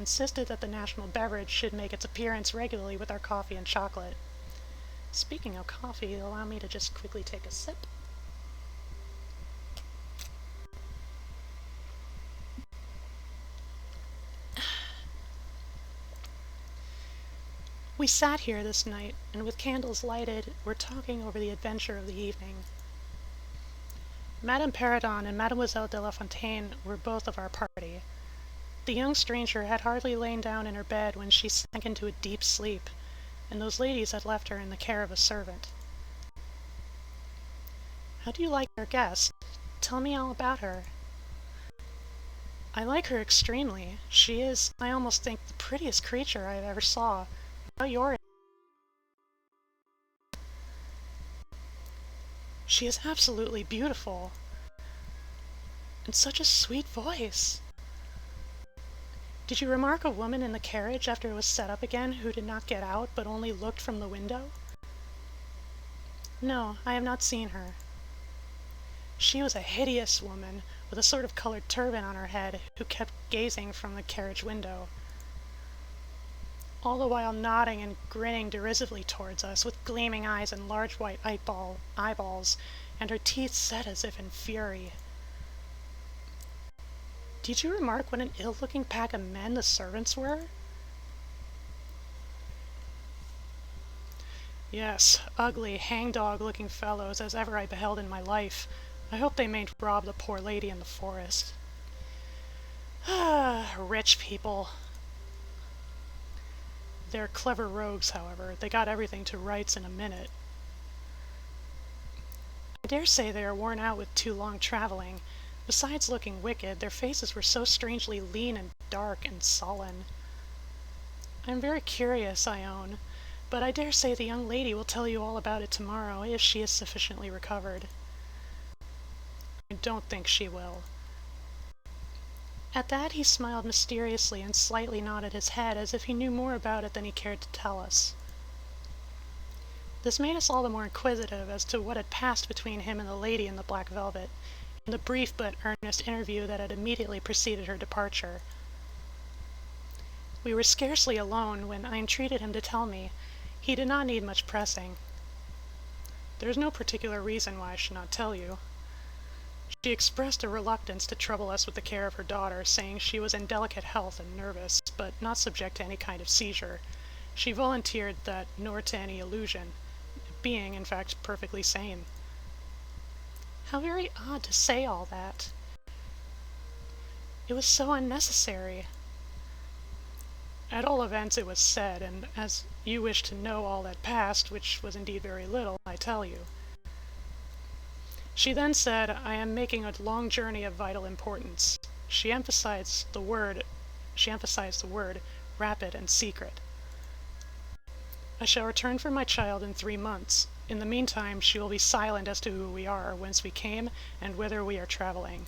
insisted that the national beverage should make its appearance regularly with our coffee and chocolate. Speaking of coffee, allow me to just quickly take a sip. We sat here this night, and with candles lighted, were talking over the adventure of the evening. Madame Perrodon and Mademoiselle de la Fontaine were both of our party. The young stranger had hardly lain down in her bed when she sank into a deep sleep, and those ladies had left her in the care of a servant. "How do you like your guest? Tell me all about her." "I like her extremely. She is, I almost think, the prettiest creature I ever saw. How your She is absolutely beautiful. And such a sweet voice. Did you remark a woman in the carriage after it was set up again who did not get out but only looked from the window?" "No, I have not seen her." "She was a hideous woman, with a sort of colored turban on her head, who kept gazing from the carriage window, all the while nodding and grinning derisively towards us, with gleaming eyes and large white eyeballs, and her teeth set as if in fury. Did you remark what an ill-looking pack of men the servants were?" "Yes, ugly, hangdog-looking fellows as ever I beheld in my life. I hope they mayn't rob the poor lady in the forest." "Ah, rich people." "They're clever rogues, however. They got everything to rights in a minute." "I dare say they are worn out with too long traveling. Besides looking wicked, their faces were so strangely lean and dark and sullen. I am very curious, I own, but I dare say the young lady will tell you all about it tomorrow, if she is sufficiently recovered." "I don't think she will." At that he smiled mysteriously and slightly nodded his head as if he knew more about it than he cared to tell us. This made us all the more inquisitive as to what had passed between him and the lady in the black velvet, in the brief but earnest interview that had immediately preceded her departure. We were scarcely alone when I entreated him to tell me. He did not need much pressing. "There is no particular reason why I should not tell you. She expressed a reluctance to trouble us with the care of her daughter, saying she was in delicate health and nervous, but not subject to any kind of seizure. She volunteered that nor to any illusion, being, in fact, perfectly sane." "How very odd to say all that." "It was so unnecessary." "At all events it was said, and as you wish to know all that passed, which was indeed very little, I tell you. She then said, I am making a long journey of vital importance. She emphasized the word rapid and secret. I shall return for my child in 3 months. In the meantime she will be silent as to who we are, whence we came, and whither we are traveling.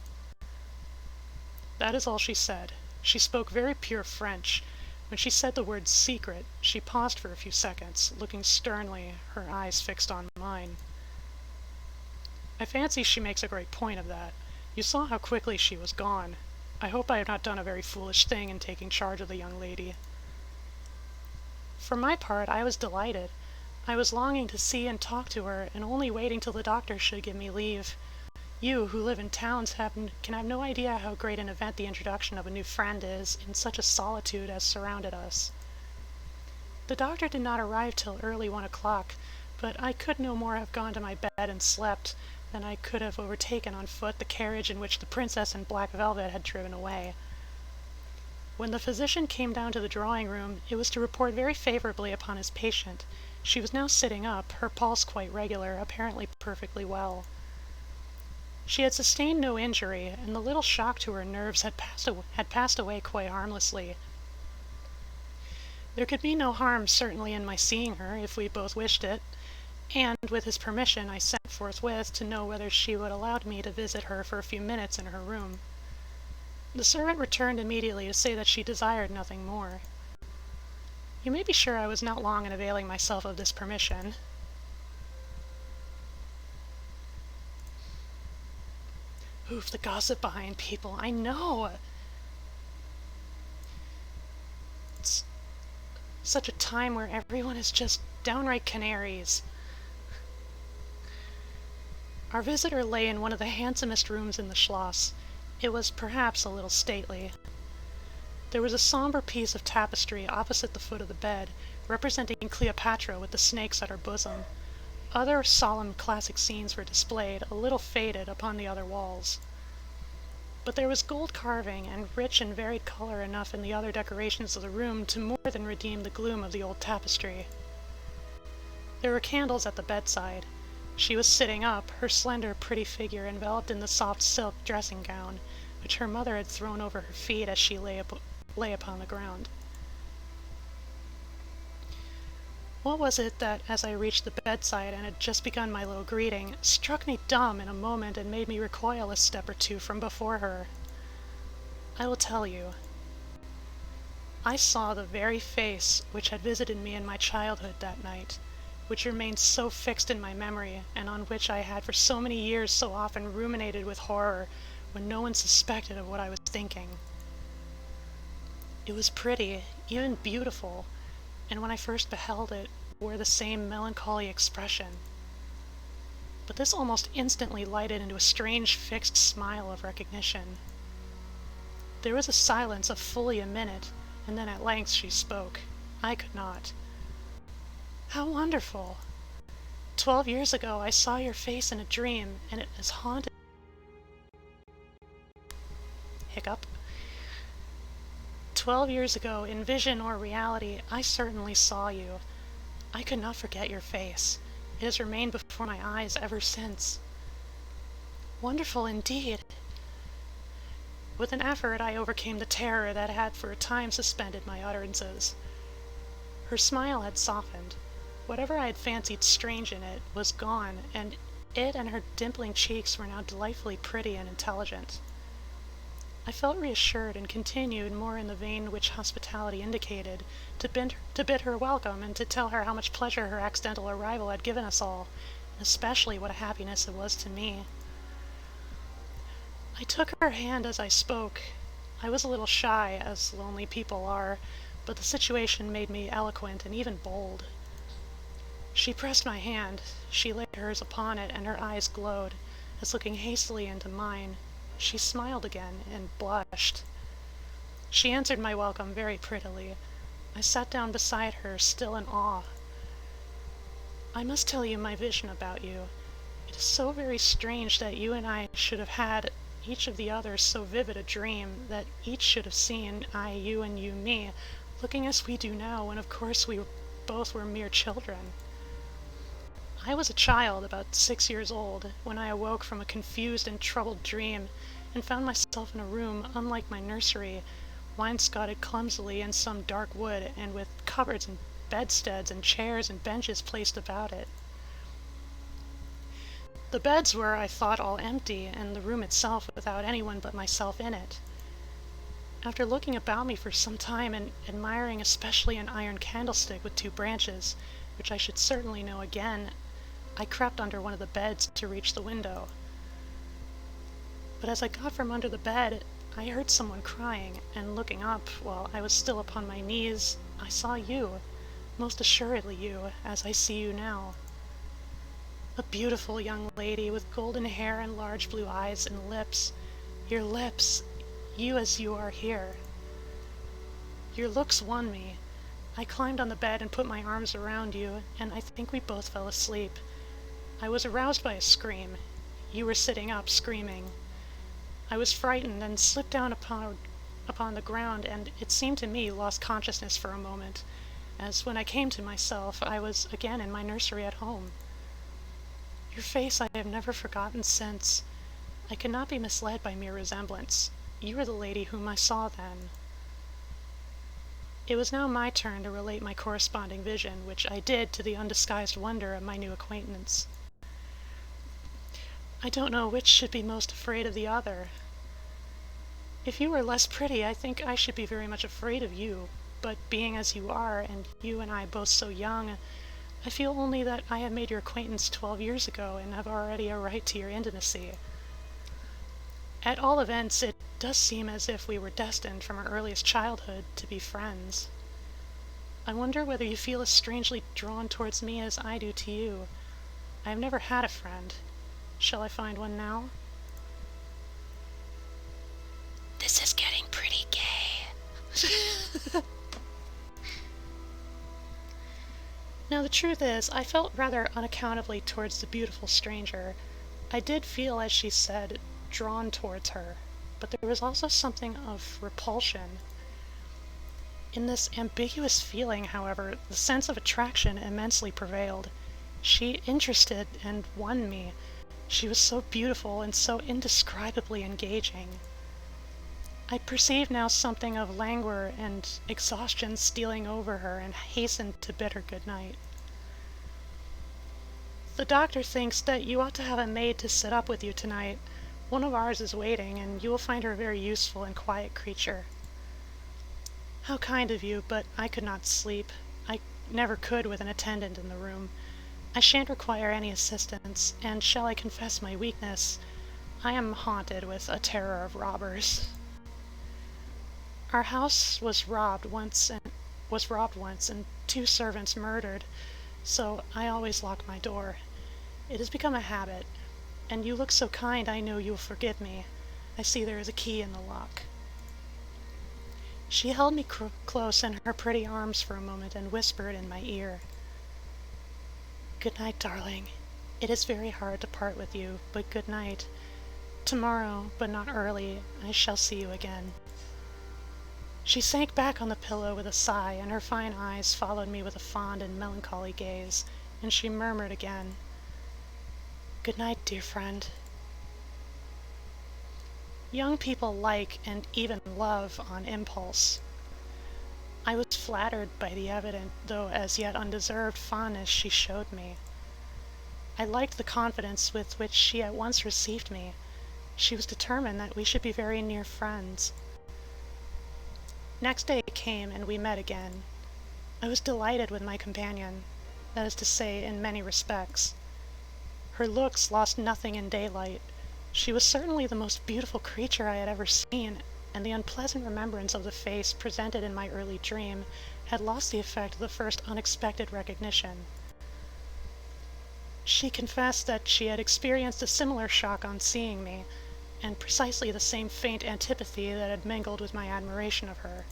That is all she said. She spoke very pure French. When she said the word secret, she paused for a few seconds, looking sternly, her eyes fixed on mine. I fancy she makes a great point of that. You saw how quickly she was gone. I hope I have not done a very foolish thing in taking charge of the young lady." For my part, I was delighted. I was longing to see and talk to her, and only waiting till the doctor should give me leave. You, who live in towns, can have no idea how great an event the introduction of a new friend is, in such a solitude as surrounded us. The doctor did not arrive till early 1 o'clock, but I could no more have gone to my bed and slept than I could have overtaken on foot the carriage in which the princess in black velvet had driven away. When the physician came down to the drawing-room, it was to report very favorably upon his patient. She was now sitting up, her pulse quite regular, apparently perfectly well. She had sustained no injury, and the little shock to her nerves had passed away quite harmlessly. There could be no harm certainly in my seeing her, if we both wished it, and, with his permission, I sent forthwith to know whether she would allow me to visit her for a few minutes in her room. The servant returned immediately to say that she desired nothing more. You may be sure I was not long in availing myself of this permission. Oof, the gossip behind people, I know! Such a time where everyone is just downright canaries. Our visitor lay in one of the handsomest rooms in the Schloss. It was perhaps a little stately. There was a somber piece of tapestry opposite the foot of the bed, representing Cleopatra with the snakes at her bosom. Other solemn classic scenes were displayed, a little faded, upon the other walls. But there was gold carving and rich and varied color enough in the other decorations of the room to more than redeem the gloom of the old tapestry. There were candles at the bedside. She was sitting up, her slender, pretty figure enveloped in the soft silk dressing gown, which her mother had thrown over her feet as she lay upon the ground. What was it that, as I reached the bedside and had just begun my little greeting, struck me dumb in a moment and made me recoil a step or two from before her? I will tell you. I saw the very face which had visited me in my childhood that night, which remained so fixed in my memory, and on which I had for so many years so often ruminated with horror, when no one suspected of what I was thinking. It was pretty, even beautiful, and when I first beheld it, wore the same melancholy expression. But this almost instantly lighted into a strange fixed smile of recognition. There was a silence of fully a minute, and then at length she spoke. I could not. How wonderful! 12 years ago I saw your face in a dream, and it has haunted... Hiccup. 12 years ago, in vision or reality, I certainly saw you. I could not forget your face. It has remained before my eyes ever since. Wonderful indeed! With an effort I overcame the terror that had for a time suspended my utterances. Her smile had softened. Whatever I had fancied strange in it was gone, and it and her dimpling cheeks were now delightfully pretty and intelligent. I felt reassured and continued, more in the vein which hospitality indicated, to bid her welcome and to tell her how much pleasure her accidental arrival had given us all, and especially what a happiness it was to me. I took her hand as I spoke. I was a little shy, as lonely people are, but the situation made me eloquent and even bold. She pressed my hand, she laid hers upon it, and her eyes glowed, as looking hastily into mine, she smiled again and blushed. She answered my welcome very prettily. I sat down beside her, still in awe. I must tell you my vision about you. It is so very strange that you and I should have had, each of the others, so vivid a dream, that each should have seen, I you and you me, looking as we do now, when of course we both were mere children. I was a child, about 6 years old, when I awoke from a confused and troubled dream, and found myself in a room unlike my nursery, wainscoted clumsily in some dark wood, and with cupboards and bedsteads and chairs and benches placed about it. The beds were, I thought, all empty, and the room itself without anyone but myself in it. After looking about me for some time, and admiring especially an iron candlestick with 2 branches, which I should certainly know again, I crept under one of the beds to reach the window. But as I got from under the bed, I heard someone crying, and looking up, while I was still upon my knees, I saw you, most assuredly you, as I see you now. A beautiful young lady with golden hair and large blue eyes and lips. Your lips, you as you are here. Your looks won me. I climbed on the bed and put my arms around you, and I think we both fell asleep. I was aroused by a scream. You were sitting up, screaming. I was frightened and slipped down upon the ground, and it seemed to me lost consciousness for a moment, as when I came to myself I was again in my nursery at home. Your face I have never forgotten since. I could not be misled by mere resemblance. You were the lady whom I saw then. It was now my turn to relate my corresponding vision, which I did to the undisguised wonder of my new acquaintance. I don't know which should be most afraid of the other. If you were less pretty, I think I should be very much afraid of you, but being as you are, and you and I both so young, I feel only that I have made your acquaintance 12 years ago, and have already a right to your intimacy. At all events, it does seem as if we were destined from our earliest childhood to be friends. I wonder whether you feel as strangely drawn towards me as I do to you. I have never had a friend. Shall I find one now? This is getting pretty gay. Now, the truth is, I felt rather unaccountably towards the beautiful stranger. I did feel, as she said, drawn towards her, but there was also something of repulsion. In this ambiguous feeling, however, the sense of attraction immensely prevailed. She interested and won me. She was so beautiful and so indescribably engaging. I perceived now something of languor and exhaustion stealing over her, and hastened to bid her good night. The doctor thinks that you ought to have a maid to sit up with you tonight. One of ours is waiting, and you will find her a very useful and quiet creature. How kind of you, but I could not sleep. I never could with an attendant in the room. I shan't require any assistance, and shall I confess my weakness? I am haunted with a terror of robbers. Our house was robbed once, and 2 servants murdered, so I always lock my door. It has become a habit, and you look so kind I know you will forgive me. I see there is a key in the lock. She held me close in her pretty arms for a moment and whispered in my ear, "Good night, darling. It is very hard to part with you, but good night. Tomorrow, but not early, I shall see you again." She sank back on the pillow with a sigh, and her fine eyes followed me with a fond and melancholy gaze, and she murmured again, "Good night, dear friend." Young people like and even love on impulse. I was flattered by the evident, though as yet undeserved, fondness she showed me. I liked the confidence with which she at once received me. She was determined that we should be very near friends. Next day came, and we met again. I was delighted with my companion, that is to say, in many respects. Her looks lost nothing in daylight. She was certainly the most beautiful creature I had ever seen, and the unpleasant remembrance of the face presented in my early dream had lost the effect of the first unexpected recognition. She confessed that she had experienced a similar shock on seeing me, and precisely the same faint antipathy that had mingled with my admiration of her.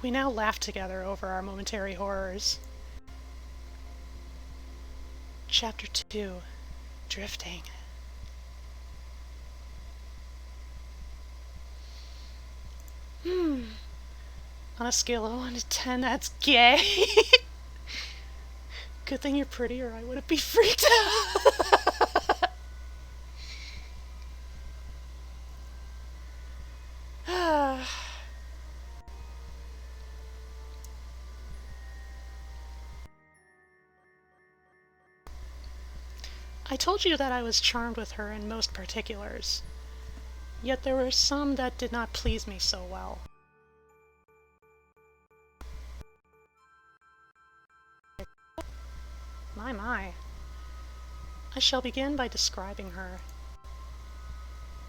We now laughed together over our momentary horrors. Chapter 2. Drifting. On a scale of 1 to 10, that's gay. Good thing you're pretty, or I wouldn't be freaked out. I told you that I was charmed with her in most particulars, yet there were some that did not please me so well. My. I shall begin by describing her.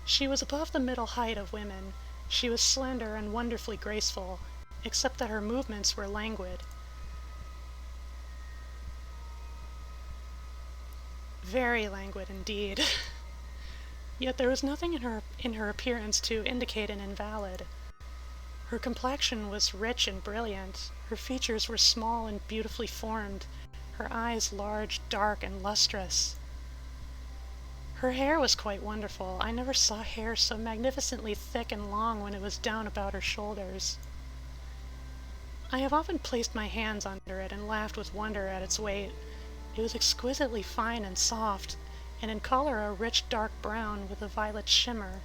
She was above the middle height of women. She was slender and wonderfully graceful, except that her movements were languid. Very languid indeed. Yet there was nothing in her appearance to indicate an invalid. Her complexion was rich and brilliant. Her features were small and beautifully formed, her eyes large, dark, and lustrous. Her hair was quite wonderful. I never saw hair so magnificently thick and long when it was down about her shoulders. I have often placed my hands under it and laughed with wonder at its weight. It was exquisitely fine and soft, and in color a rich dark brown with a violet shimmer.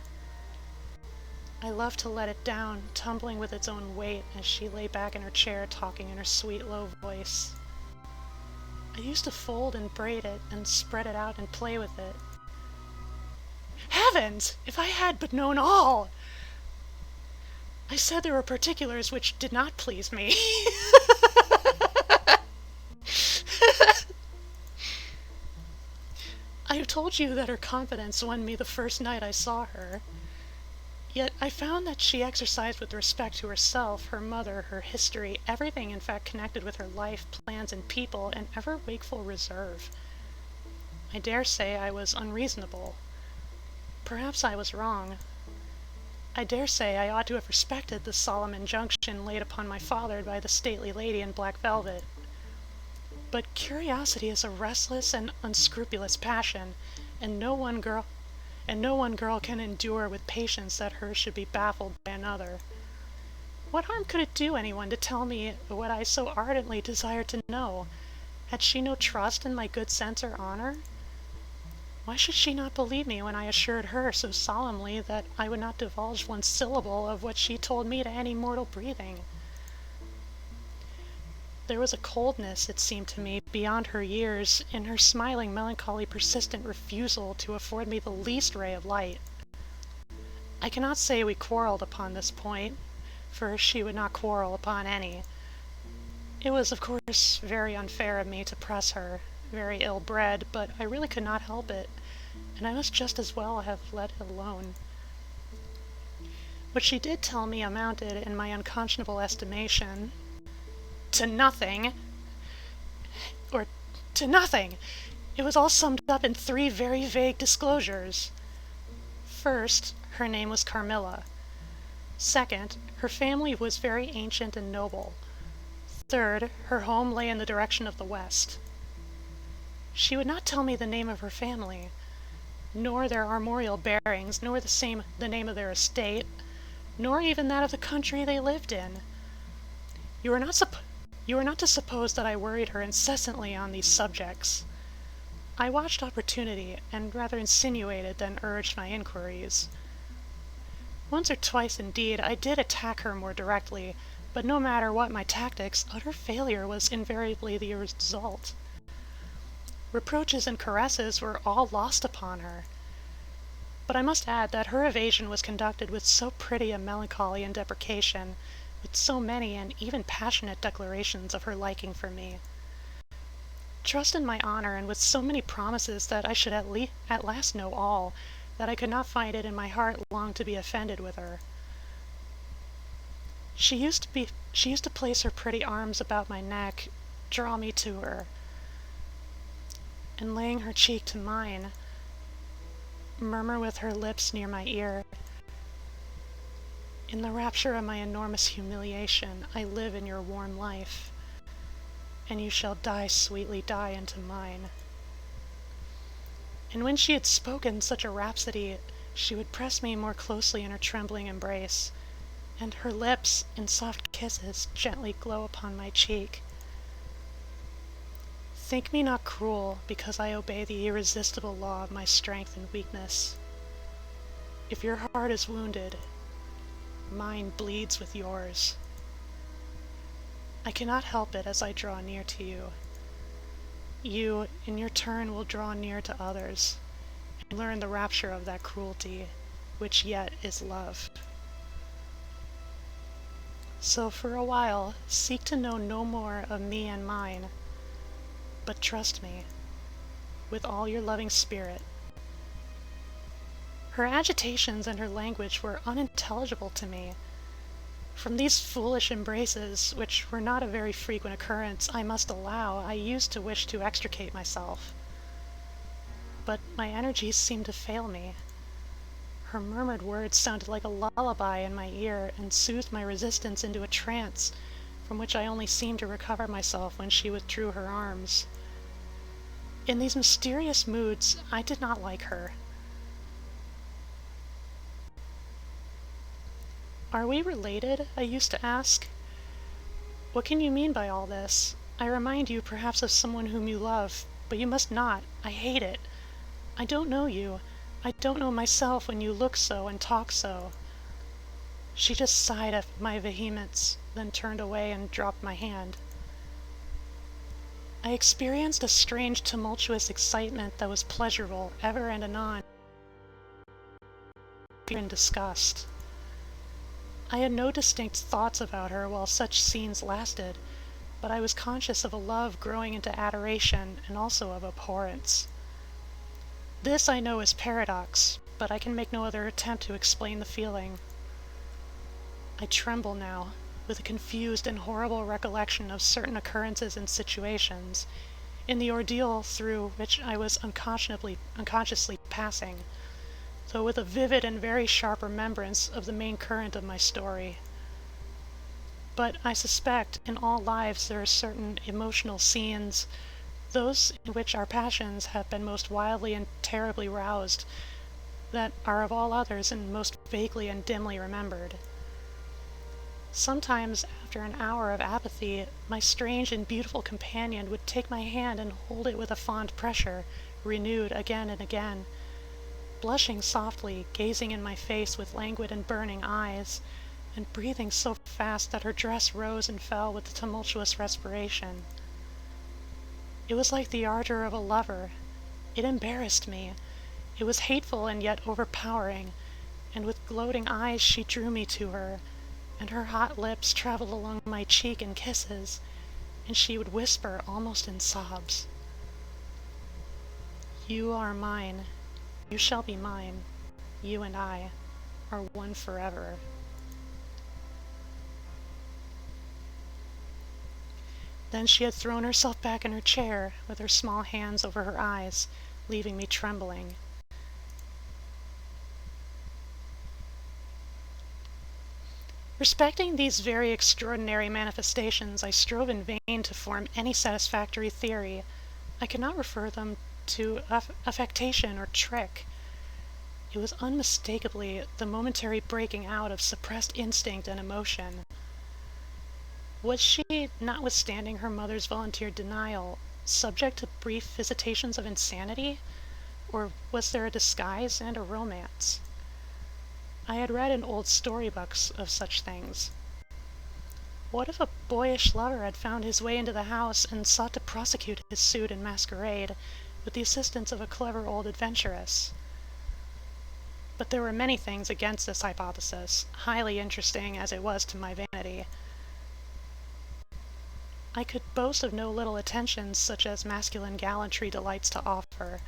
I loved to let it down, tumbling with its own weight as she lay back in her chair talking in her sweet low voice. I used to fold and braid it and spread it out and play with it. Heavens! If I had but known all! I said there were particulars which did not please me. I have told you that her confidence won me the first night I saw her. Yet I found that she exercised with respect to herself, her mother, her history, everything in fact connected with her life, plans, and people, an ever-wakeful reserve. I dare say I was unreasonable. Perhaps I was wrong. I dare say I ought to have respected the solemn injunction laid upon my father by the stately lady in black velvet. But curiosity is a restless and unscrupulous passion, and no one girl can endure with patience that hers should be baffled by another. What harm could it do anyone to tell me what I so ardently desired to know? Had she no trust in my good sense or honor? Why should she not believe me when I assured her so solemnly that I would not divulge one syllable of what she told me to any mortal breathing? There was a coldness, it seemed to me, beyond her years, in her smiling, melancholy, persistent refusal to afford me the least ray of light. I cannot say we quarreled upon this point, for she would not quarrel upon any. It was, of course, very unfair of me to press her, very ill-bred, but I really could not help it, and I must just as well have let it alone. What she did tell me amounted, in my unconscionable estimation, to nothing. It was all summed up in 3 very vague disclosures. First, her name was Carmilla. Second, her family was very ancient and noble. Third, her home lay in the direction of the west. She would not tell me the name of her family, nor their armorial bearings, nor the name of their estate, nor even that of the country they lived in. You are not to suppose that I worried her incessantly on these subjects. I watched opportunity, and rather insinuated than urged my inquiries. Once or twice, indeed, I did attack her more directly, but no matter what my tactics, utter failure was invariably the result. Reproaches and caresses were all lost upon her. But I must add that her evasion was conducted with so pretty a melancholy and deprecation, with so many and even passionate declarations of her liking for me. Trust in my honor, and with so many promises that I should at last know all, that I could not find it in my heart long to be offended with her. She used to place her pretty arms about my neck, draw me to her, and laying her cheek to mine, murmur with her lips near my ear, "In the rapture of my enormous humiliation, I live in your warm life, and you shall sweetly die into mine." And when she had spoken such a rhapsody, she would press me more closely in her trembling embrace, and her lips, in soft kisses, gently glow upon my cheek. Think me not cruel, because I obey the irresistible law of my strength and weakness. If your heart is wounded, mine bleeds with yours. I cannot help it as I draw near to you. You, in your turn, will draw near to others, and learn the rapture of that cruelty, which yet is love. So for a while, seek to know no more of me and mine, but trust me, with all your loving spirit. Her agitations and her language were unintelligible to me. From these foolish embraces, which were not a very frequent occurrence, I must allow, I used to wish to extricate myself. But my energies seemed to fail me. Her murmured words sounded like a lullaby in my ear, and soothed my resistance into a trance, from which I only seemed to recover myself when she withdrew her arms. In these mysterious moods, I did not like her. "Are we related?" I used to ask. "What can you mean by all this? I remind you perhaps of someone whom you love, but you must not. I hate it. I don't know you. I don't know myself when you look so and talk so." She just sighed at my vehemence, then turned away and dropped my hand. I experienced a strange tumultuous excitement that was pleasurable ever and anon, fear and disgust. I had no distinct thoughts about her while such scenes lasted, but I was conscious of a love growing into adoration and also of abhorrence. This I know is paradox, but I can make no other attempt to explain the feeling. I tremble now, with a confused and horrible recollection of certain occurrences and situations, in the ordeal through which I was unconsciously passing, though with a vivid and very sharp remembrance of the main current of my story. But I suspect in all lives there are certain emotional scenes, those in which our passions have been most wildly and terribly roused, that are of all others and most vaguely and dimly remembered. Sometimes, after an hour of apathy, my strange and beautiful companion would take my hand and hold it with a fond pressure, renewed again and again, blushing softly, gazing in my face with languid and burning eyes, and breathing so fast that her dress rose and fell with the tumultuous respiration. It was like the ardor of a lover. It embarrassed me. It was hateful and yet overpowering, and with gloating eyes she drew me to her, and her hot lips traveled along my cheek in kisses, and she would whisper almost in sobs, "You are mine. You shall be mine. You and I are one forever." Then she had thrown herself back in her chair, with her small hands over her eyes, leaving me trembling. Respecting these very extraordinary manifestations, I strove in vain to form any satisfactory theory. I could not refer them to affectation or trick. It was unmistakably the momentary breaking out of suppressed instinct and emotion. Was she, notwithstanding her mother's volunteered denial, subject to brief visitations of insanity? Or was there a disguise and a romance? I had read in old storybooks of such things. What if a boyish lover had found his way into the house and sought to prosecute his suit in masquerade, with the assistance of a clever old adventuress? But there were many things against this hypothesis, highly interesting as it was to my vanity. I could boast of no little attentions such as masculine gallantry delights to offer.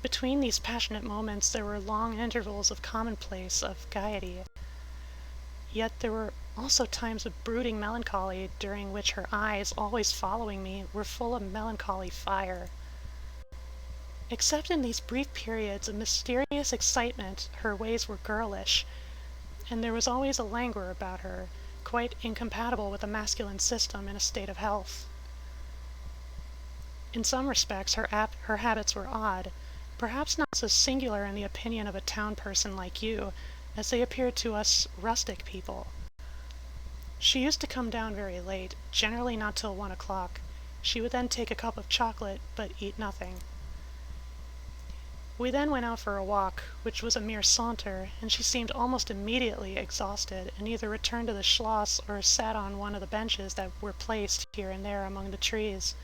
Between these passionate moments there were long intervals of commonplace, of gaiety. Yet there were also times of brooding melancholy, during which her eyes, always following me, were full of melancholy fire. Except in these brief periods of mysterious excitement, her ways were girlish, and there was always a languor about her, quite incompatible with a masculine system in a state of health. In some respects her habits were odd, perhaps not so singular in the opinion of a town person like you, as they appeared to us rustic people. She used to come down very late, generally not till 1 o'clock. She would then take a cup of chocolate, but eat nothing. We then went out for a walk, which was a mere saunter, and she seemed almost immediately exhausted, and either returned to the schloss or sat on one of the benches that were placed here and there among the trees.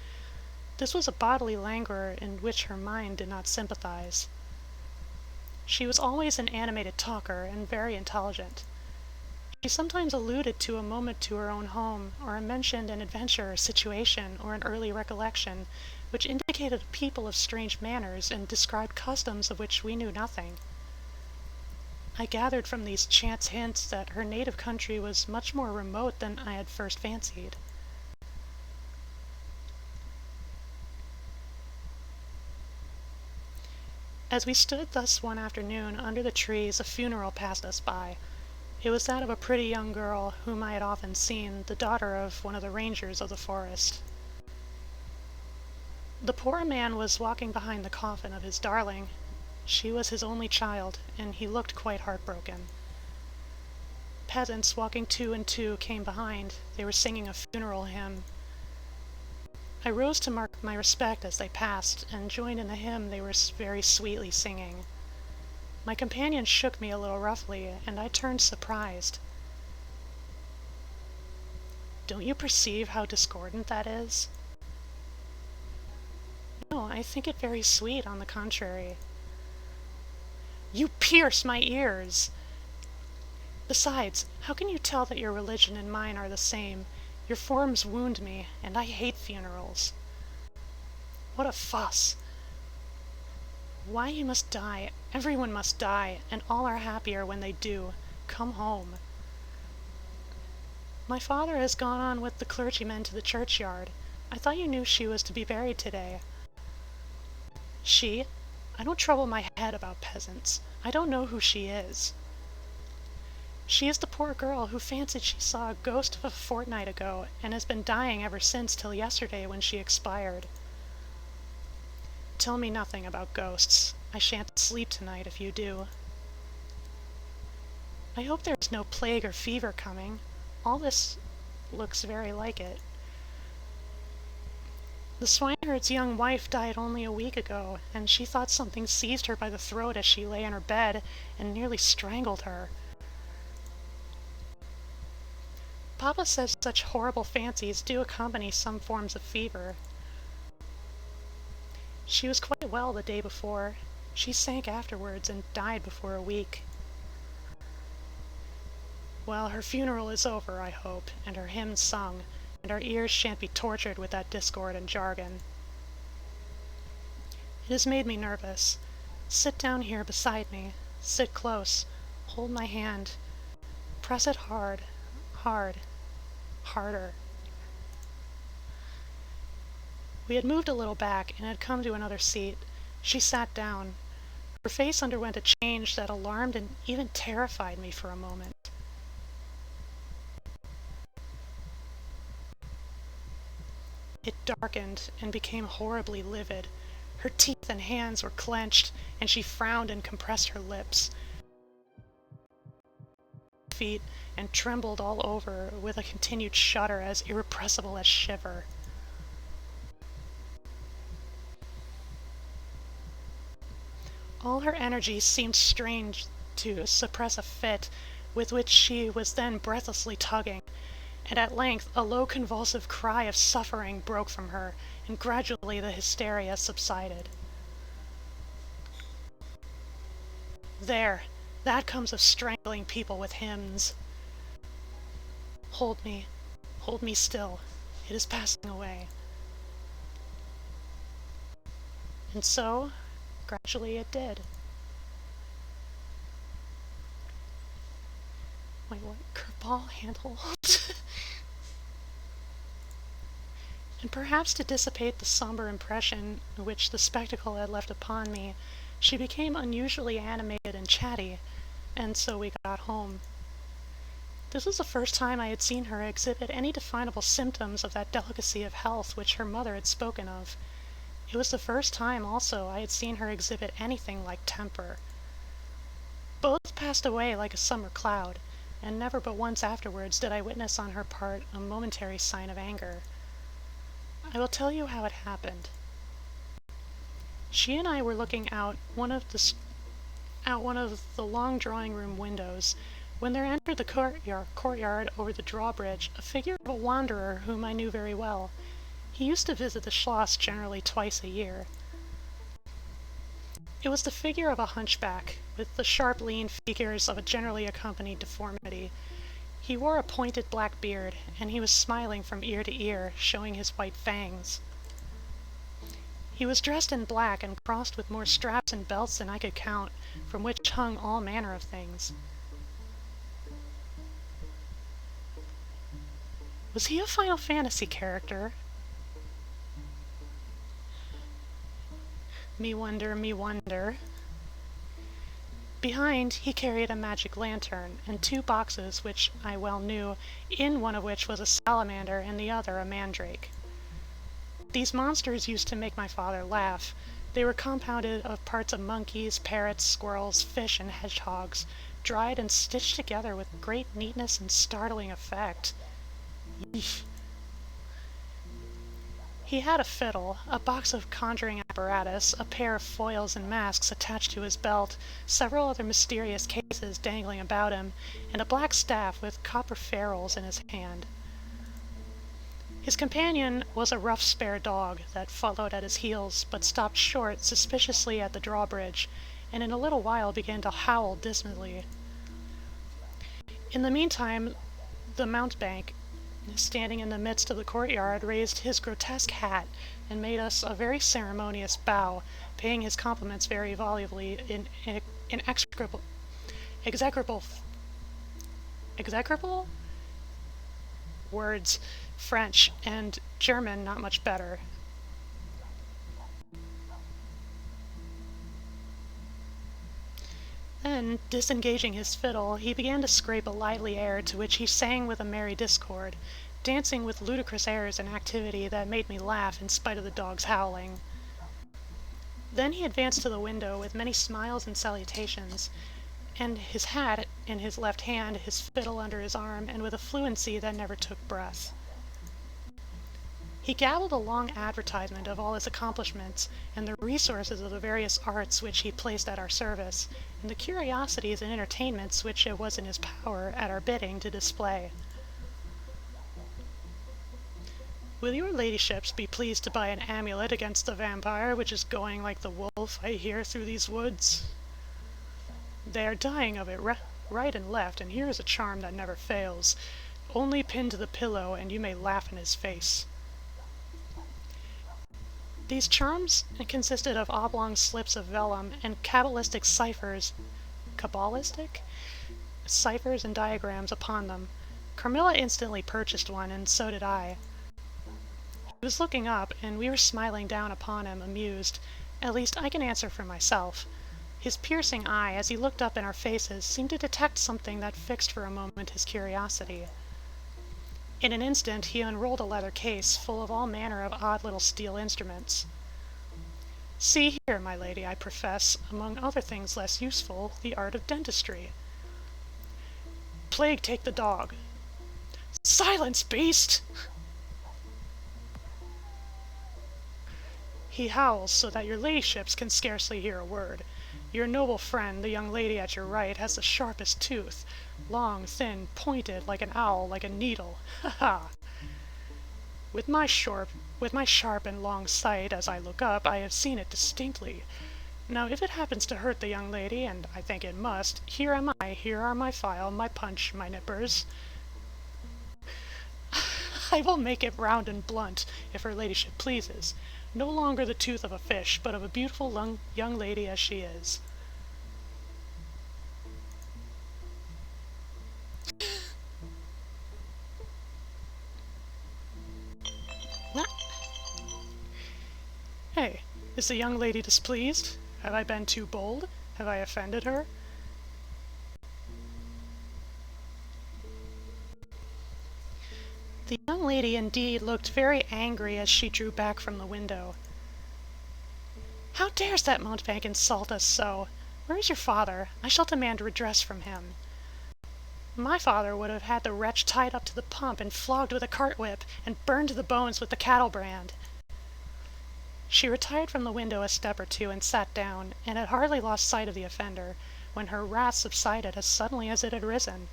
This was a bodily languor in which her mind did not sympathize. She was always an animated talker, and very intelligent. She sometimes alluded to a moment to her own home, or mentioned an adventure or situation, or an early recollection, which indicated a people of strange manners, and described customs of which we knew nothing. I gathered from these chance hints that her native country was much more remote than I had first fancied. As we stood thus one afternoon under the trees, a funeral passed us by. It was that of a pretty young girl whom I had often seen, the daughter of one of the rangers of the forest. The poor man was walking behind the coffin of his darling. She was his only child, and he looked quite heartbroken. Peasants walking two and two came behind. They were singing a funeral hymn. I rose to mark my respect as they passed, and joined in the hymn they were very sweetly singing. My companion shook me a little roughly, and I turned surprised. "Don't you perceive how discordant that is?" "No, I think it very sweet, on the contrary." "You pierce my ears! Besides, how can you tell that your religion and mine are the same? Your forms wound me, and I hate funerals." "What a fuss! Why, you must die. Everyone must die, and all are happier when they do. Come home." My father has gone on with the clergyman to the churchyard. I thought you knew she was to be buried today. She? I don't trouble my head about peasants. I don't know who she is. She is the poor girl who fancied she saw a ghost of a fortnight ago, and has been dying ever since till yesterday when she expired. Tell me nothing about ghosts. I shan't sleep tonight if you do. I hope there is no plague or fever coming. All this looks very like it. The swineherd's young wife died only a week ago, and she thought something seized her by the throat as she lay in her bed and nearly strangled her. Papa says such horrible fancies do accompany some forms of fever. She was quite well the day before. She sank afterwards and died before a week. Well, her funeral is over, I hope, and her hymns sung, and our ears shan't be tortured with that discord and jargon. It has made me nervous. Sit down here beside me. Sit close. Hold my hand. Press it hard, hard, harder. We had moved a little back and had come to another seat. She sat down. Her face underwent a change that alarmed and even terrified me for a moment. It darkened and became horribly livid. Her teeth and hands were clenched, and she frowned and compressed her lips. Feet and trembled all over with a continued shudder as irrepressible as shiver. All her energy seemed strained to suppress a fit with which she was then breathlessly tugging, and at length a low convulsive cry of suffering broke from her, and gradually the hysteria subsided. There, that comes of strangling people with hymns. Hold me still. It is passing away. And so, gradually it did. Wait, what? Curveball handle? And perhaps to dissipate the somber impression which the spectacle had left upon me, she became unusually animated and chatty, and so we got home. This was the first time I had seen her exhibit any definable symptoms of that delicacy of health which her mother had spoken of. It was the first time, also, I had seen her exhibit anything like temper. Both passed away like a summer cloud, and never but once afterwards did I witness on her part a momentary sign of anger. I will tell you how it happened. She and I were looking out one of the long drawing-room windows when there entered the courtyard over the drawbridge a figure of a wanderer whom I knew very well. He used to visit the Schloss generally twice a year. It was the figure of a hunchback, with the sharp, lean features of a generally accompanied deformity. He wore a pointed black beard, and he was smiling from ear to ear, showing his white fangs. He was dressed in black and crossed with more straps and belts than I could count, from which hung all manner of things. Was he a Final Fantasy character? Me wonder, me wonder. Behind, he carried a magic lantern, and two boxes which I well knew, in one of which was a salamander and the other a mandrake. These monsters used to make my father laugh. They were compounded of parts of monkeys, parrots, squirrels, fish, and hedgehogs, dried and stitched together with great neatness and startling effect. Yeesh. He had a fiddle, a box of conjuring apparatus, a pair of foils and masks attached to his belt, several other mysterious cases dangling about him, and a black staff with copper ferrules in his hand. His companion was a rough spare dog that followed at his heels, but stopped short suspiciously at the drawbridge, and in a little while began to howl dismally. In the meantime, the mountebank, standing in the midst of the courtyard, raised his grotesque hat and made us a very ceremonious bow, paying his compliments very volubly in execrable words, French, and German not much better. Then, disengaging his fiddle, he began to scrape a lively air to which he sang with a merry discord, dancing with ludicrous airs and activity that made me laugh in spite of the dog's howling. Then he advanced to the window with many smiles and salutations, and his hat in his left hand, his fiddle under his arm, and with a fluency that never took breath. He gabbled a long advertisement of all his accomplishments, and the resources of the various arts which he placed at our service, and the curiosities and entertainments which it was in his power, at our bidding, to display. "Will your ladyships be pleased to buy an amulet against the vampire which is going like the wolf, I hear, through these woods? They are dying of it right and left, and here is a charm that never fails. Only pin to the pillow, and you may laugh in his face." These charms consisted of oblong slips of vellum and cabalistic ciphers and diagrams upon them. Carmilla instantly purchased one, and so did I. He was looking up, and we were smiling down upon him, amused. At least I can answer for myself. His piercing eye, as he looked up in our faces, seemed to detect something that fixed for a moment his curiosity. In an instant he unrolled a leather case full of all manner of odd little steel instruments. "See here, my lady, I profess, among other things less useful, the art of dentistry." "Plague take the dog!" "Silence, beast!" "He howls so that your ladyships can scarcely hear a word. Your noble friend, the young lady at your right, has the sharpest tooth, long, thin, pointed, like an owl, like a needle. Ha ha! With my sharp and long sight, as I look up, I have seen it distinctly. Now if it happens to hurt the young lady, and I think it must, here am I, here are my file, my punch, my nippers. I will make it round and blunt, if her ladyship pleases. No longer the tooth of a fish, but of a beautiful young lady as she is." Hey, is the young lady displeased? Have I been too bold? Have I offended her? The young lady indeed looked very angry as she drew back from the window. "How dares that mountebank insult us so? Where is your father? I shall demand redress from him." "My father would have had the wretch tied up to the pump and flogged with a cart whip, and burned to the bones with the cattle brand." She retired from the window a step or two and sat down, and had hardly lost sight of the offender, when her wrath subsided as suddenly as it had risen,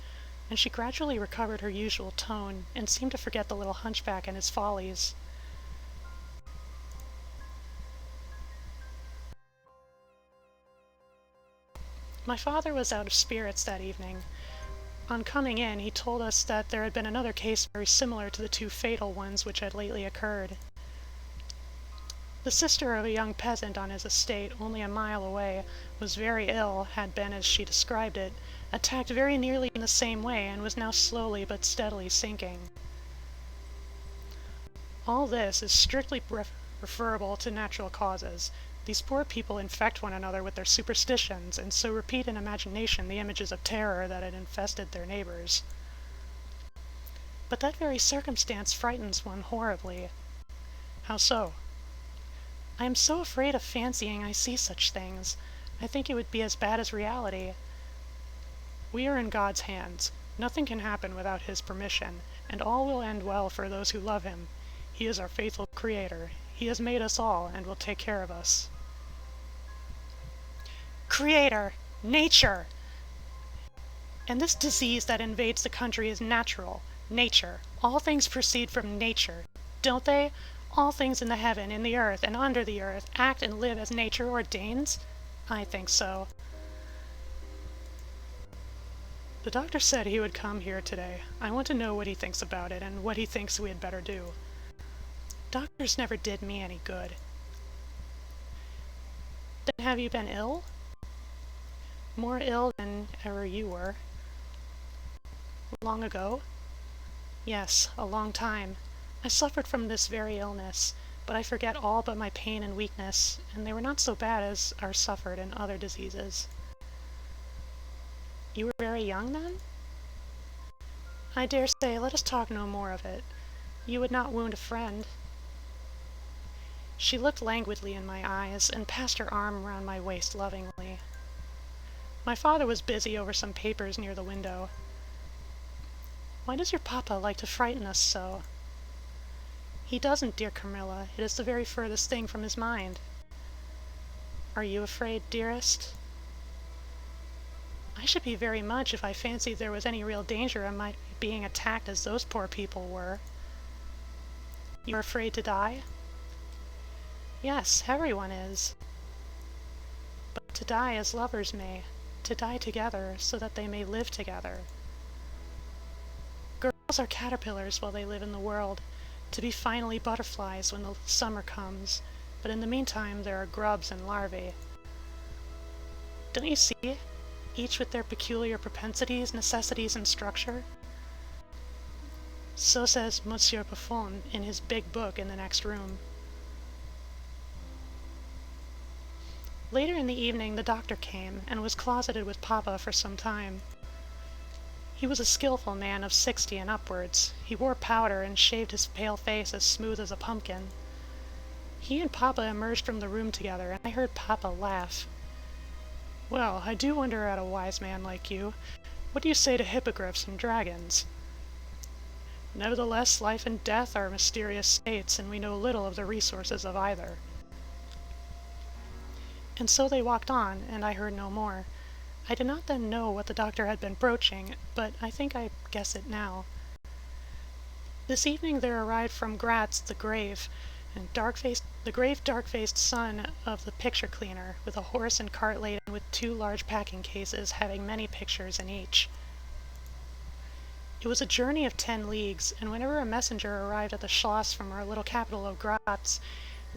and she gradually recovered her usual tone, and seemed to forget the little hunchback and his follies. My father was out of spirits that evening. On coming in, he told us that there had been another case very similar to the two fatal ones which had lately occurred. The sister of a young peasant on his estate, only a mile away, was very ill, had been, as she described it, attacked very nearly in the same way, and was now slowly but steadily sinking. All this is strictly referable to natural causes. These poor people infect one another with their superstitions, and so repeat in imagination the images of terror that had infested their neighbors. But that very circumstance frightens one horribly. How so? I am so afraid of fancying I see such things. I think it would be as bad as reality. We are in God's hands. Nothing can happen without his permission, and all will end well for those who love him. He is our faithful Creator. He has made us all, and will take care of us. Creator! Nature! And this disease that invades the country is natural. Nature. All things proceed from nature. Don't they? All things in the heaven, in the earth, and under the earth act and live as nature ordains? I think so. The doctor said he would come here today. I want to know what he thinks about it, and what he thinks we had better do. Doctors never did me any good. Then have you been ill? More ill than ever you were. Long ago? Yes, a long time. I suffered from this very illness, but I forget all but my pain and weakness, and they were not so bad as are suffered in other diseases. You were very young then? I dare say, let us talk no more of it. You would not wound a friend. She looked languidly in my eyes, and passed her arm round my waist lovingly. My father was busy over some papers near the window. Why does your papa like to frighten us so? He doesn't, dear Carmilla. It is the very furthest thing from his mind. Are you afraid, dearest? I should be very much if I fancied there was any real danger of my being attacked as those poor people were. You are afraid to die? Yes, everyone is. But to die as lovers may, to die together so that they may live together. Girls are caterpillars while they live in the world, to be finally butterflies when the summer comes, but in the meantime there are grubs and larvae. Don't you see? Each with their peculiar propensities, necessities, and structure. So says Monsieur Buffon in his big book in the next room. Later in the evening the doctor came, and was closeted with Papa for some time. He was a skilful man of 60 and upwards. He wore powder and shaved his pale face as smooth as a pumpkin. He and Papa emerged from the room together, and I heard Papa laugh. Well, I do wonder at a wise man like you. What do you say to hippogriffs and dragons? Nevertheless, life and death are mysterious states, and we know little of the resources of either. And so they walked on, and I heard no more. I did not then know what the doctor had been broaching, but I think I guess it now. This evening there arrived from Gratz the grave, dark-faced son of the picture cleaner, with a horse and cart laden with 2 large packing cases having many pictures in each. It was a journey of 10 leagues, and whenever a messenger arrived at the Schloss from our little capital of Gratz,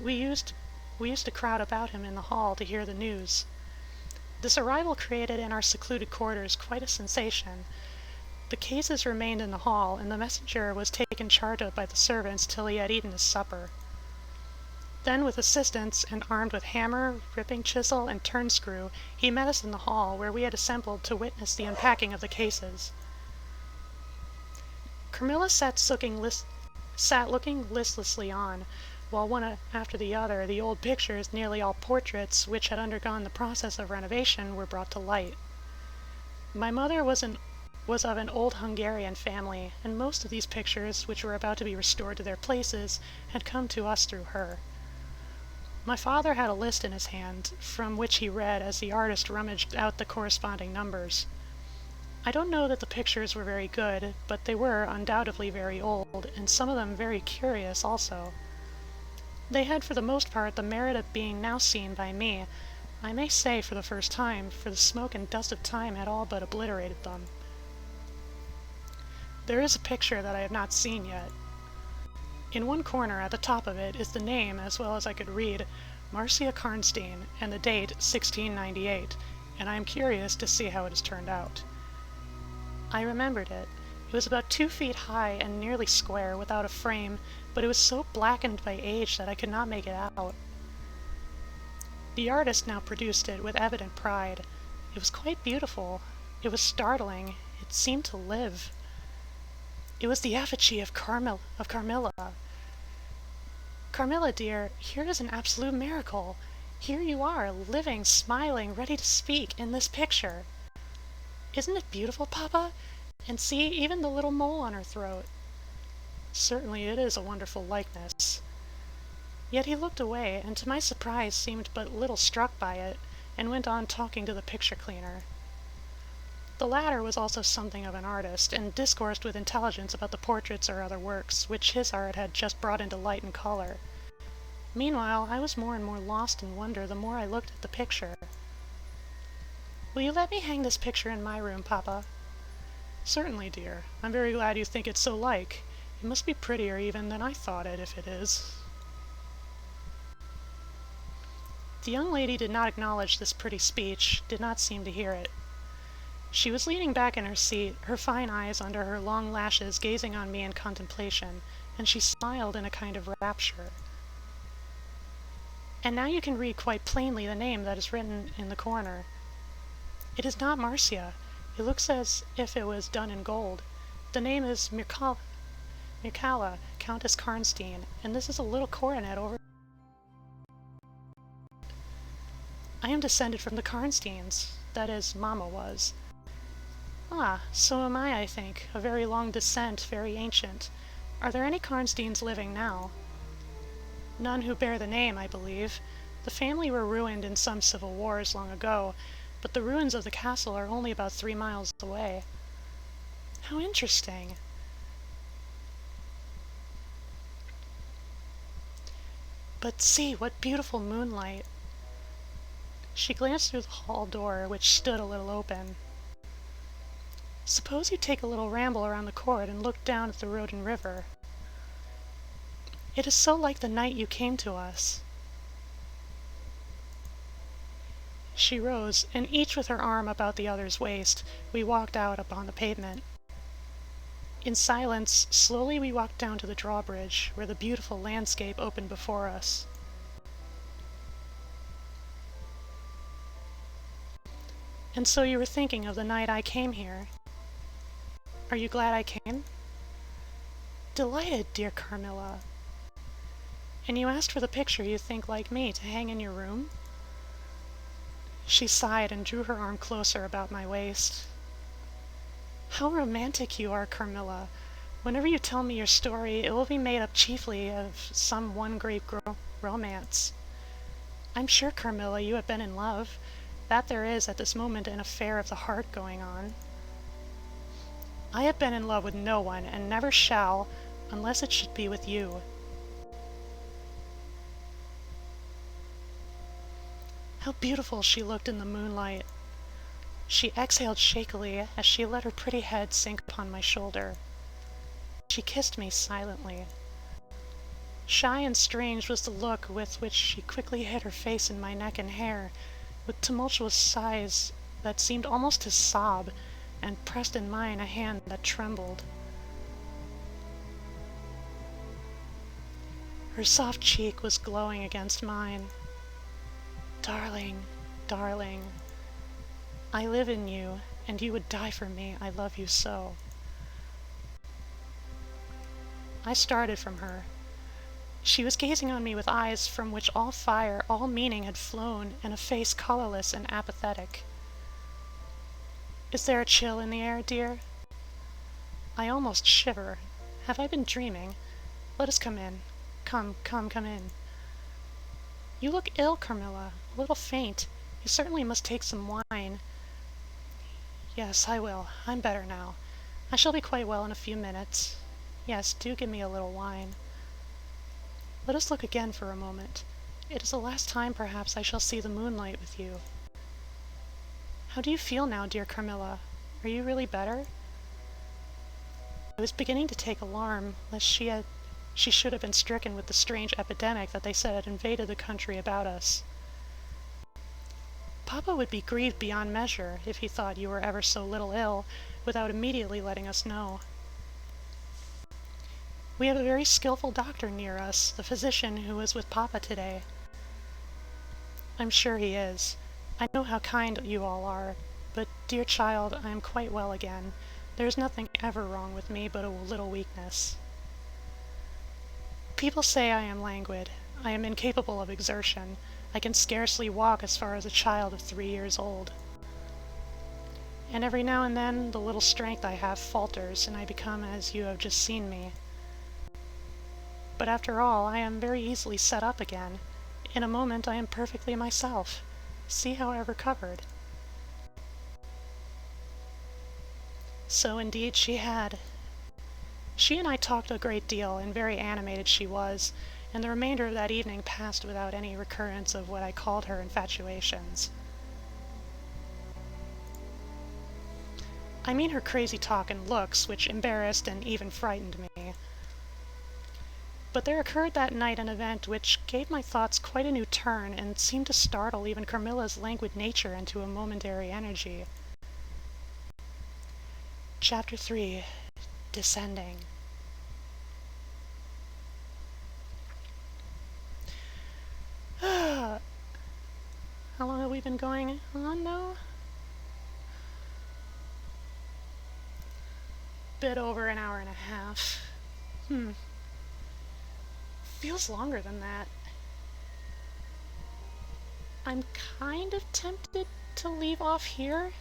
we used to crowd about him in the hall to hear the news. This arrival created in our secluded quarters quite a sensation. The cases remained in the hall, and the messenger was taken charge of by the servants till he had eaten his supper. Then, with assistants, and armed with hammer, ripping chisel, and turnscrew, he met us in the hall, where we had assembled to witness the unpacking of the cases. Carmilla sat looking listlessly on, while one after the other the old pictures, nearly all portraits, which had undergone the process of renovation, were brought to light. My mother was of an old Hungarian family, and most of these pictures, which were about to be restored to their places, had come to us through her. My father had a list in his hand, from which he read as the artist rummaged out the corresponding numbers. I don't know that the pictures were very good, but they were undoubtedly very old, and some of them very curious also. They had for the most part the merit of being now seen by me, I may say for the first time, for the smoke and dust of time had all but obliterated them. There is a picture that I have not seen yet. In one corner at the top of it is the name, as well as I could read, Marcia Karnstein, and the date 1698, and I am curious to see how it has turned out. I remembered it. It was about 2 feet high and nearly square, without a frame, but it was so blackened by age that I could not make it out. The artist now produced it with evident pride. It was quite beautiful. It was startling. It seemed to live. It was the effigy of Carmilla. Carmilla, dear, here is an absolute miracle. Here you are, living, smiling, ready to speak, in this picture. Isn't it beautiful, Papa? And see, even the little mole on her throat. Certainly it is a wonderful likeness. Yet he looked away, and to my surprise seemed but little struck by it, and went on talking to the picture cleaner. The latter was also something of an artist, and discoursed with intelligence about the portraits or other works, which his art had just brought into light and color. Meanwhile, I was more and more lost in wonder the more I looked at the picture. Will you let me hang this picture in my room, Papa? Certainly, dear. I'm very glad you think it so like. It must be prettier even than I thought it, if it is. The young lady did not acknowledge this pretty speech, did not seem to hear it. She was leaning back in her seat, her fine eyes under her long lashes gazing on me in contemplation, and she smiled in a kind of rapture. And now you can read quite plainly the name that is written in the corner. It is not Marcia. It looks as if it was done in gold. The name is Mircalla, Countess Karnstein, and this is a little coronet over. I am descended from the Karnsteins, that is, Mama was. Ah, so am I think. A very long descent, very ancient. Are there any Karnsteins living now? None who bear the name, I believe. The family were ruined in some civil wars long ago, but the ruins of the castle are only about 3 miles away. How interesting. But see, what beautiful moonlight. She glanced through the hall door, which stood a little open. Suppose you take a little ramble around the court and look down at the road and river. It is so like the night you came to us. She rose, and each with her arm about the other's waist, we walked out upon the pavement. In silence, slowly we walked down to the drawbridge, where the beautiful landscape opened before us. And so you were thinking of the night I came here. Are you glad I came? Delighted, dear Carmilla. And you asked for the picture you think like me to hang in your room? She sighed and drew her arm closer about my waist. How romantic you are, Carmilla. Whenever you tell me your story, it will be made up chiefly of some one great romance. I'm sure, Carmilla, you have been in love. That there is at this moment an affair of the heart going on. I have been in love with no one, and never shall, unless it should be with you. How beautiful she looked in the moonlight. She exhaled shakily as she let her pretty head sink upon my shoulder. She kissed me silently. Shy and strange was the look with which she quickly hid her face in my neck and hair, with tumultuous sighs that seemed almost to sob, and pressed in mine a hand that trembled. Her soft cheek was glowing against mine. Darling, darling, I live in you, and you would die for me. I love you so. I started from her. She was gazing on me with eyes from which all fire, all meaning had flown, and a face colorless and apathetic. Is there a chill in the air, dear? I almost shiver. Have I been dreaming? Let us come in. Come in. You look ill, Carmilla, a little faint. You certainly must take some wine. Yes, I will. I'm better now. I shall be quite well in a few minutes. Yes, do give me a little wine. Let us look again for a moment. It is the last time, perhaps, I shall see the moonlight with you. How do you feel now, dear Carmilla? Are you really better? I was beginning to take alarm, lest she should have been stricken with the strange epidemic that they said had invaded the country about us. Papa would be grieved beyond measure if he thought you were ever so little ill, without immediately letting us know. We have a very skillful doctor near us, the physician who was with Papa today. I'm sure he is. I know how kind you all are, but, dear child, I am quite well again. There is nothing ever wrong with me but a little weakness. People say I am languid. I am incapable of exertion. I can scarcely walk as far as a child of 3 years old. And every now and then the little strength I have falters, and I become as you have just seen me. But after all, I am very easily set up again. In a moment I am perfectly myself. See how I have recovered. So indeed she had. She and I talked a great deal, and very animated she was, and the remainder of that evening passed without any recurrence of what I called her infatuations. I mean her crazy talk and looks, which embarrassed and even frightened me. But there occurred that night an event which gave my thoughts quite a new turn, and seemed to startle even Carmilla's languid nature into a momentary energy. Chapter 3, Descending. How long have we been going on now? Bit over an hour and a half. Feels longer than that. I'm kind of tempted to leave off here.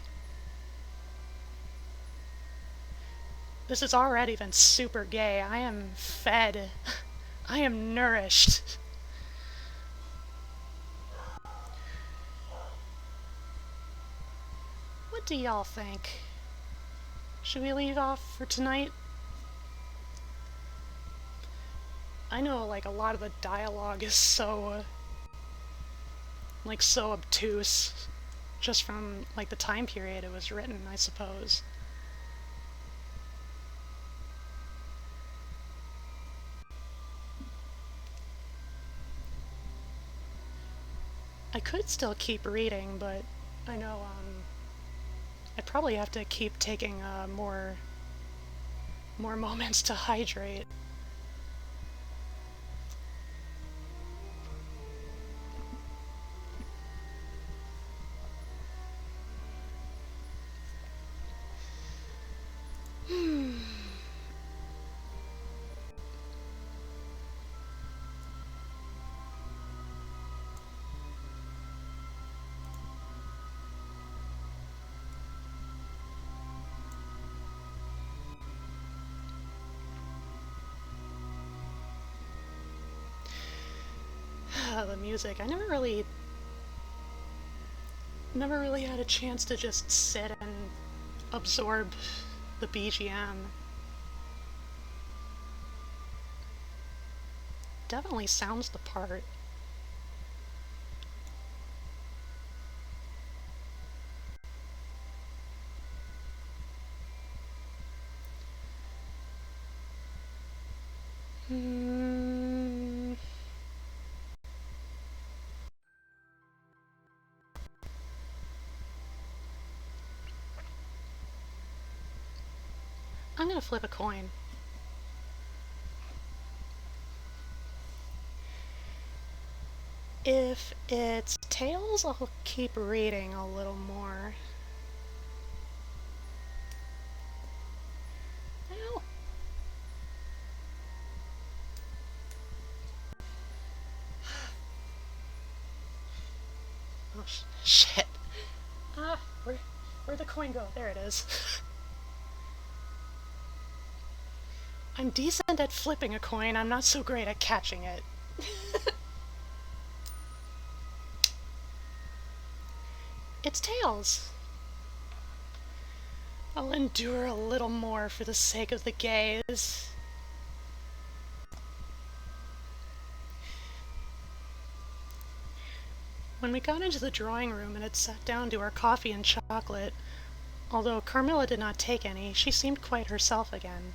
This has already been super gay. I am fed. I am nourished. What do y'all think? Should we leave off for tonight? I know, like, a lot of the dialogue is so obtuse. Just from, like, the time period it was written, I suppose. I could still keep reading, but I know, I'd probably have to keep taking, more moments to hydrate. The music. I never really had a chance to just sit and absorb the BGM. Definitely sounds the part. I'm gonna flip a coin. If it's tails, I'll keep reading a little more. Ow. Oh, shit. Where'd the coin go? There it is. I'm decent at flipping a coin, I'm not so great at catching it. It's tails. I'll endure a little more for the sake of the gays. When we got into the drawing room and had sat down to our coffee and chocolate, although Carmilla did not take any, she seemed quite herself again.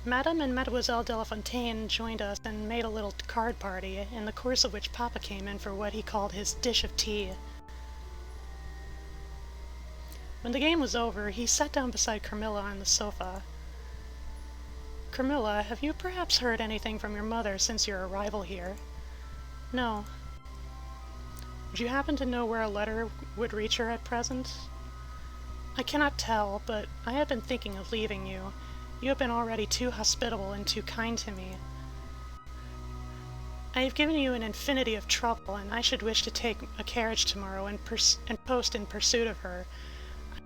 Madame and Mademoiselle de la Fontaine joined us and made a little card party, in the course of which Papa came in for what he called his dish of tea. When the game was over, he sat down beside Carmilla on the sofa. Carmilla, have you perhaps heard anything from your mother since your arrival here? No. Would you happen to know where a letter would reach her at present? I cannot tell, but I have been thinking of leaving you. You have been already too hospitable and too kind to me. I have given you an infinity of trouble, and I should wish to take a carriage tomorrow and post in pursuit of her.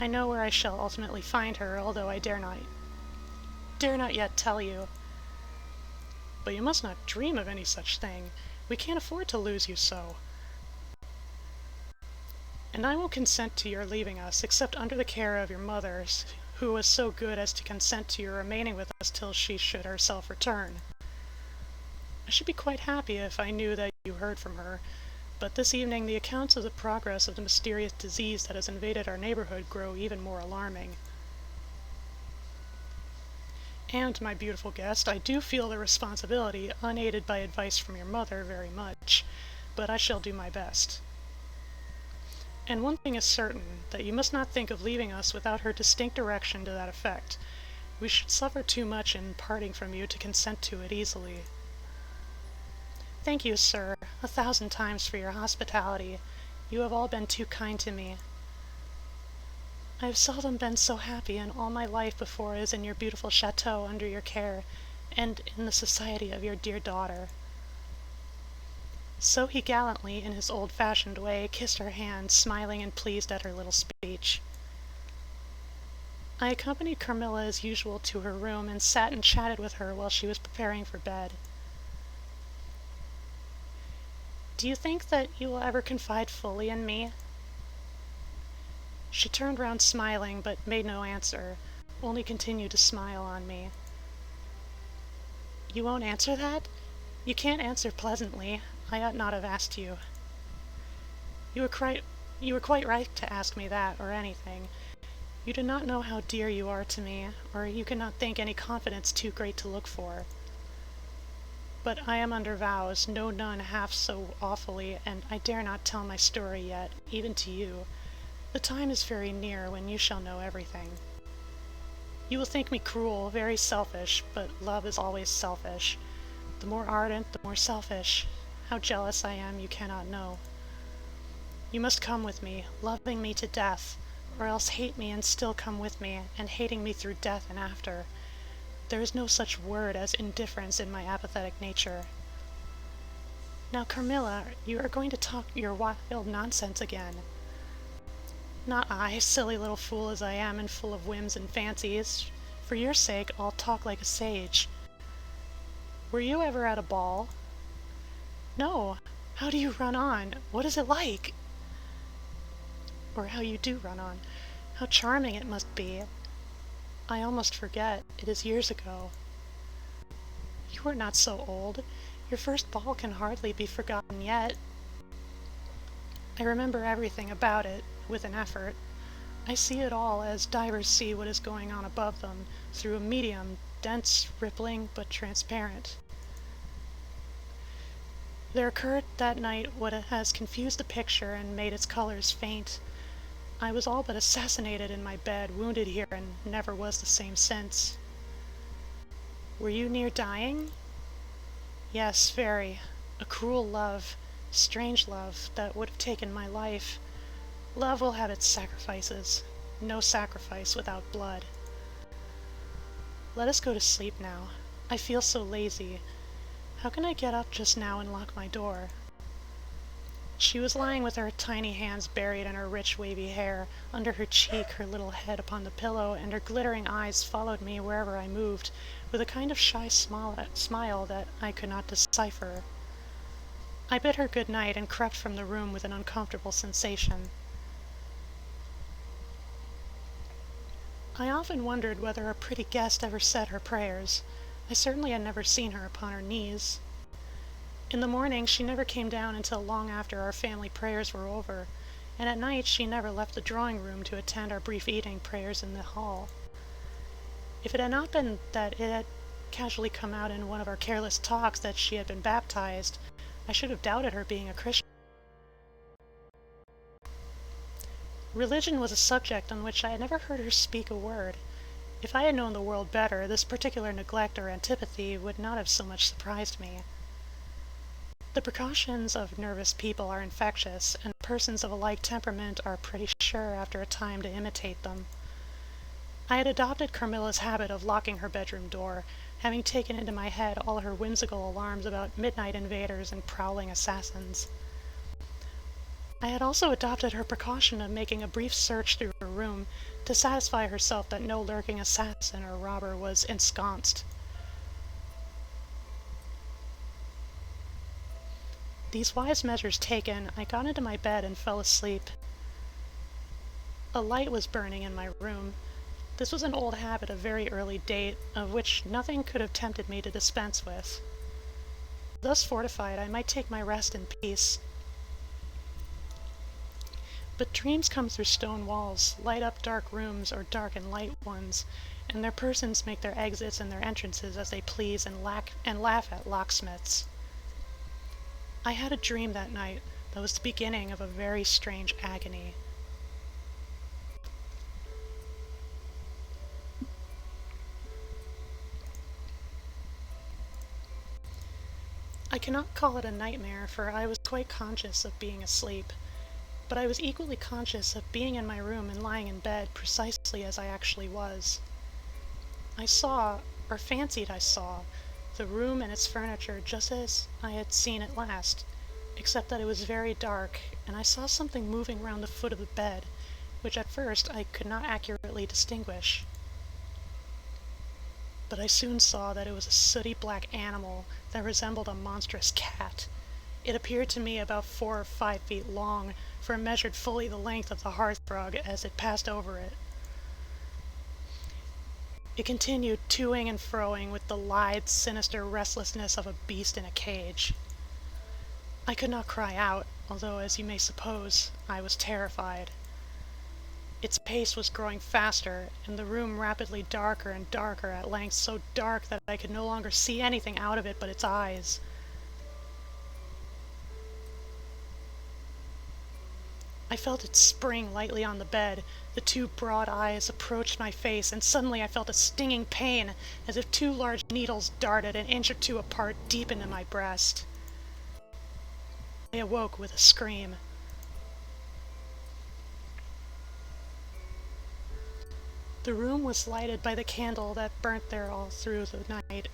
I know where I shall ultimately find her, although I dare not yet tell you. But you must not dream of any such thing. We can't afford to lose you so. And I won't consent to your leaving us, except under the care of your mother, who was so good as to consent to your remaining with us till she should herself return. I should be quite happy if I knew that you heard from her, but this evening the accounts of the progress of the mysterious disease that has invaded our neighborhood grow even more alarming. And, my beautiful guest, I do feel the responsibility, unaided by advice from your mother, very much, but I shall do my best. And one thing is certain, that you must not think of leaving us without her distinct direction to that effect. We should suffer too much in parting from you to consent to it easily. Thank you, sir, 1,000 times for your hospitality. You have all been too kind to me. I have seldom been so happy in all my life before as in your beautiful chateau under your care, and in the society of your dear daughter. So he gallantly, in his old-fashioned way, kissed her hand, smiling and pleased at her little speech. I accompanied Carmilla as usual to her room, and sat and chatted with her while she was preparing for bed. Do you think that you will ever confide fully in me? She turned round smiling, but made no answer, only continued to smile on me. You won't answer that? You can't answer pleasantly. I ought not have asked you. You were quite right to ask me that, or anything. You do not know how dear you are to me, or you cannot think any confidence too great to look for. But I am under vows, know none half so awfully, and I dare not tell my story yet, even to you. The time is very near when you shall know everything. You will think me cruel, very selfish, but love is always selfish. The more ardent, the more selfish. How jealous I am, you cannot know. You must come with me, loving me to death, or else hate me and still come with me, and hating me through death and after. There is no such word as indifference in my apathetic nature. Now, Carmilla, you are going to talk your wild nonsense again. Not I, silly little fool as I am and full of whims and fancies. For your sake, I'll talk like a sage. Were you ever at a ball? No. How do you run on? What is it like? Or how you do run on. How charming it must be. I almost forget. It is years ago. You are not so old. Your first ball can hardly be forgotten yet. I remember everything about it, with an effort. I see it all as divers see what is going on above them, through a medium, dense, rippling, but transparent. There occurred that night what has confused the picture and made its colors faint. I was all but assassinated in my bed, wounded here, and never was the same since. Were you near dying? Yes, very. A cruel love, strange love, that would have taken my life. Love will have its sacrifices. No sacrifice without blood. Let us go to sleep now. I feel so lazy. How can I get up just now and lock my door? She was lying with her tiny hands buried in her rich wavy hair, under her cheek, her little head upon the pillow, and her glittering eyes followed me wherever I moved, with a kind of shy smile that I could not decipher. I bid her good night and crept from the room with an uncomfortable sensation. I often wondered whether a pretty guest ever said her prayers. I certainly had never seen her upon her knees. In the morning she never came down until long after our family prayers were over, and at night she never left the drawing-room to attend our brief evening prayers in the hall. If it had not been that it had casually come out in one of our careless talks that she had been baptized, I should have doubted her being a Christian. Religion was a subject on which I had never heard her speak a word. If I had known the world better, this particular neglect or antipathy would not have so much surprised me. The precautions of nervous people are infectious, and persons of a like temperament are pretty sure after a time to imitate them. I had adopted Carmilla's habit of locking her bedroom door, having taken into my head all her whimsical alarms about midnight invaders and prowling assassins. I had also adopted her precaution of making a brief search through her room to satisfy herself that no lurking assassin or robber was ensconced. These wise measures taken, I got into my bed and fell asleep. A light was burning in my room. This was an old habit of very early date, of which nothing could have tempted me to dispense with. Thus fortified, I might take my rest in peace. But dreams come through stone walls, light up dark rooms or darken light ones, and their persons make their exits and their entrances as they please and laugh at locksmiths. I had a dream that night, That was the beginning of a very strange agony. I cannot call it a nightmare, for I was quite conscious of being asleep, but I was equally conscious of being in my room and lying in bed precisely as I actually was. I saw, or fancied I saw, the room and its furniture just as I had seen it last, except that it was very dark, and I saw something moving round the foot of the bed, which at first I could not accurately distinguish. But I soon saw that it was a sooty black animal that resembled a monstrous cat. It appeared to me about 4 or 5 feet long, for it measured fully the length of the hearthrug as it passed over it. It continued toing and froing with the lithe, sinister restlessness of a beast in a cage. I could not cry out, although, as you may suppose, I was terrified. Its pace was growing faster, and the room rapidly darker and darker, at length so dark that I could no longer see anything out of it but its eyes. I felt it spring lightly on the bed. The 2 broad eyes approached my face, and suddenly I felt a stinging pain, as if 2 large needles darted an inch or 2 apart deep into my breast. I awoke with a scream. The room was lighted by the candle that burnt there all through the night,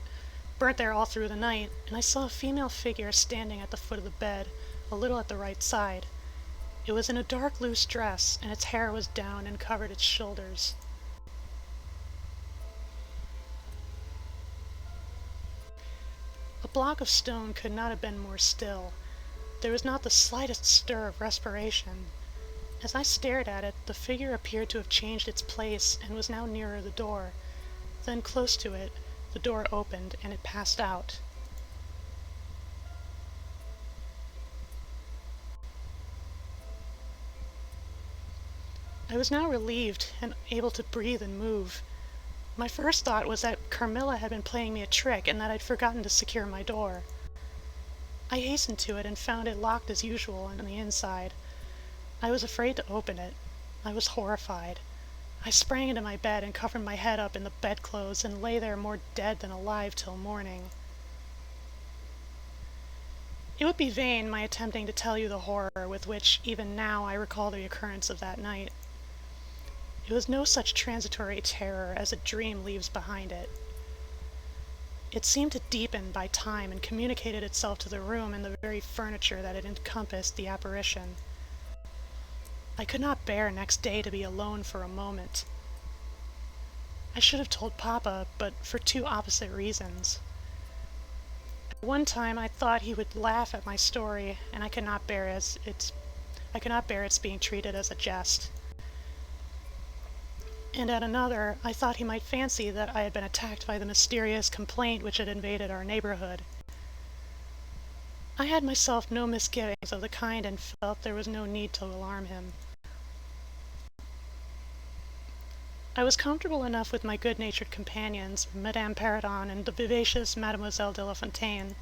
and I saw a female figure standing at the foot of the bed, a little at the right side. It was in a dark loose dress, and its hair was down and covered its shoulders. A block of stone could not have been more still. There was not the slightest stir of respiration. As I stared at it, the figure appeared to have changed its place and was now nearer the door. Then, close to it, the door opened and it passed out. I was now relieved and able to breathe and move. My first thought was that Carmilla had been playing me a trick and that I'd forgotten to secure my door. I hastened to it and found it locked as usual on the inside. I was afraid to open it. I was horrified. I sprang into my bed and covered my head up in the bedclothes and lay there more dead than alive till morning. It would be vain my attempting to tell you the horror with which even now I recall the occurrence of that night. It was no such transitory terror as a dream leaves behind it. It seemed to deepen by time and communicated itself to the room and the very furniture that had encompassed the apparition. I could not bear next day to be alone for a moment. I should have told Papa, but for 2 opposite reasons. At one time I thought he would laugh at my story, and I could not bear its being treated as a jest. And at another, I thought he might fancy that I had been attacked by the mysterious complaint which had invaded our neighborhood. I had myself no misgivings of the kind and felt there was no need to alarm him. I was comfortable enough with my good-natured companions, Madame Perrodon and the vivacious Mademoiselle de la Fontaine.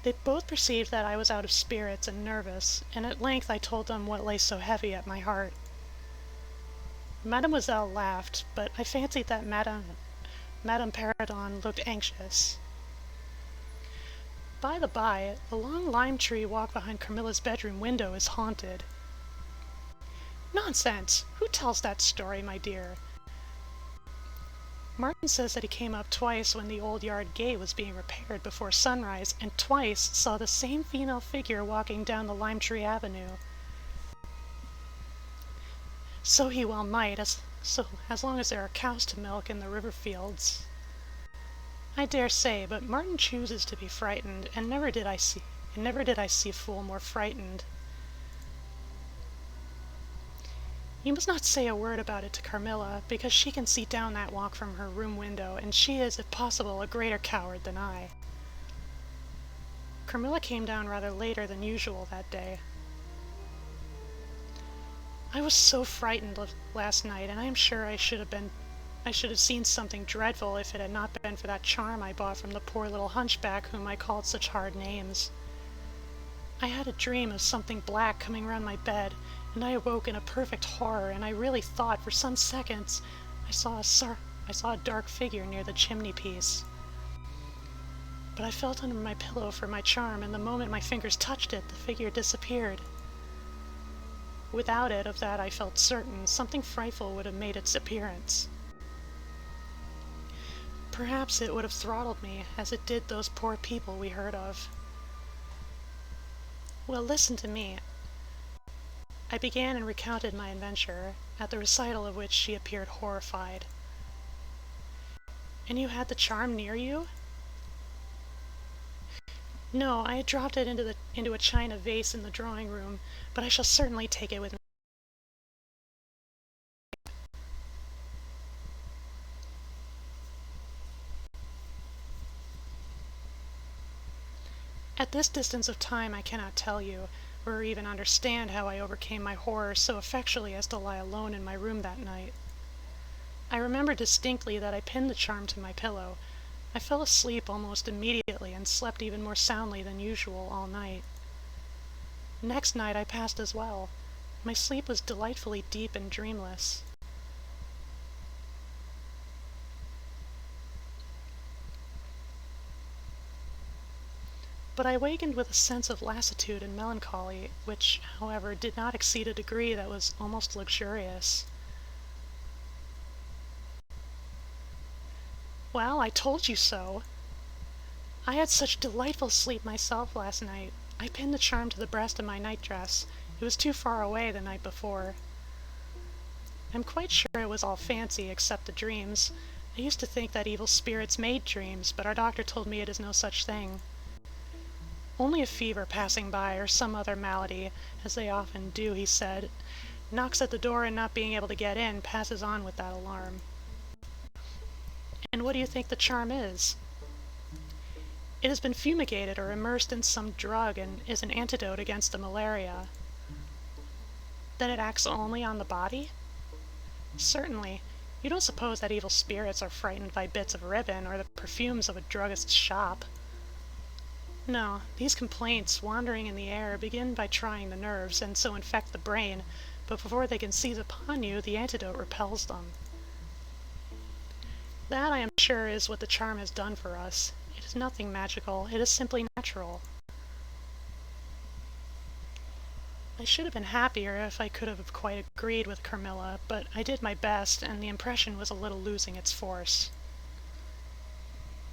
They both perceived that I was out of spirits and nervous, and at length I told them what lay so heavy at my heart. Mademoiselle laughed, but I fancied that Madame Perrodon looked anxious. By the by, the long lime tree walk behind Carmilla's bedroom window is haunted. Nonsense! Who tells that story, my dear? Martin says that he came up twice when the old yard gate was being repaired before sunrise, and twice saw the same female figure walking down the lime tree avenue. So he well might, as long as there are cows to milk in the river fields. I dare say, but Martin chooses to be frightened, and never did I see a fool more frightened. You must not say a word about it to Carmilla, because she can see down that walk from her room window, and she is, if possible, a greater coward than I. Carmilla came down rather later than usual that day. I was so frightened last night, and I am sure I should have been I should have seen something dreadful if it had not been for that charm I bought from the poor little hunchback whom I called such hard names. I had a dream of something black coming round my bed, and I awoke in a perfect horror, and I really thought for some seconds I saw a dark figure near the chimney-piece. But I felt under my pillow for my charm, and the moment my fingers touched it, the figure disappeared. Without it, of that I felt certain, something frightful would have made its appearance. Perhaps it would have throttled me, as it did those poor people we heard of. Well, listen to me. I began and recounted my adventure, at the recital of which she appeared horrified. And you had the charm near you? No, I had dropped it into a china vase in the drawing room, but I shall certainly take it with me. At this distance of time I cannot tell you, or even understand how I overcame my horror so effectually as to lie alone in my room that night. I remember distinctly that I pinned the charm to my pillow. I fell asleep almost immediately and slept even more soundly than usual all night. Next night I passed as well. My sleep was delightfully deep and dreamless. But I awakened with a sense of lassitude and melancholy, which, however, did not exceed a degree that was almost luxurious. Well, I told you so. I had such delightful sleep myself last night. I pinned the charm to the breast of my nightdress. It was too far away the night before. I'm quite sure it was all fancy, except the dreams. I used to think that evil spirits made dreams, but our doctor told me it is no such thing. Only a fever passing by, or some other malady, as they often do, he said, knocks at the door and not being able to get in, passes on with that alarm. And what do you think the charm is? It has been fumigated or immersed in some drug and is an antidote against the malaria. Then it acts only on the body? Certainly. You don't suppose that evil spirits are frightened by bits of ribbon or the perfumes of a druggist's shop? No, these complaints, wandering in the air, begin by trying the nerves, and so infect the brain, but before they can seize upon you, the antidote repels them. That, I am sure, is what the charm has done for us. It is nothing magical, it is simply natural. I should have been happier if I could have quite agreed with Carmilla, but I did my best, and the impression was a little losing its force.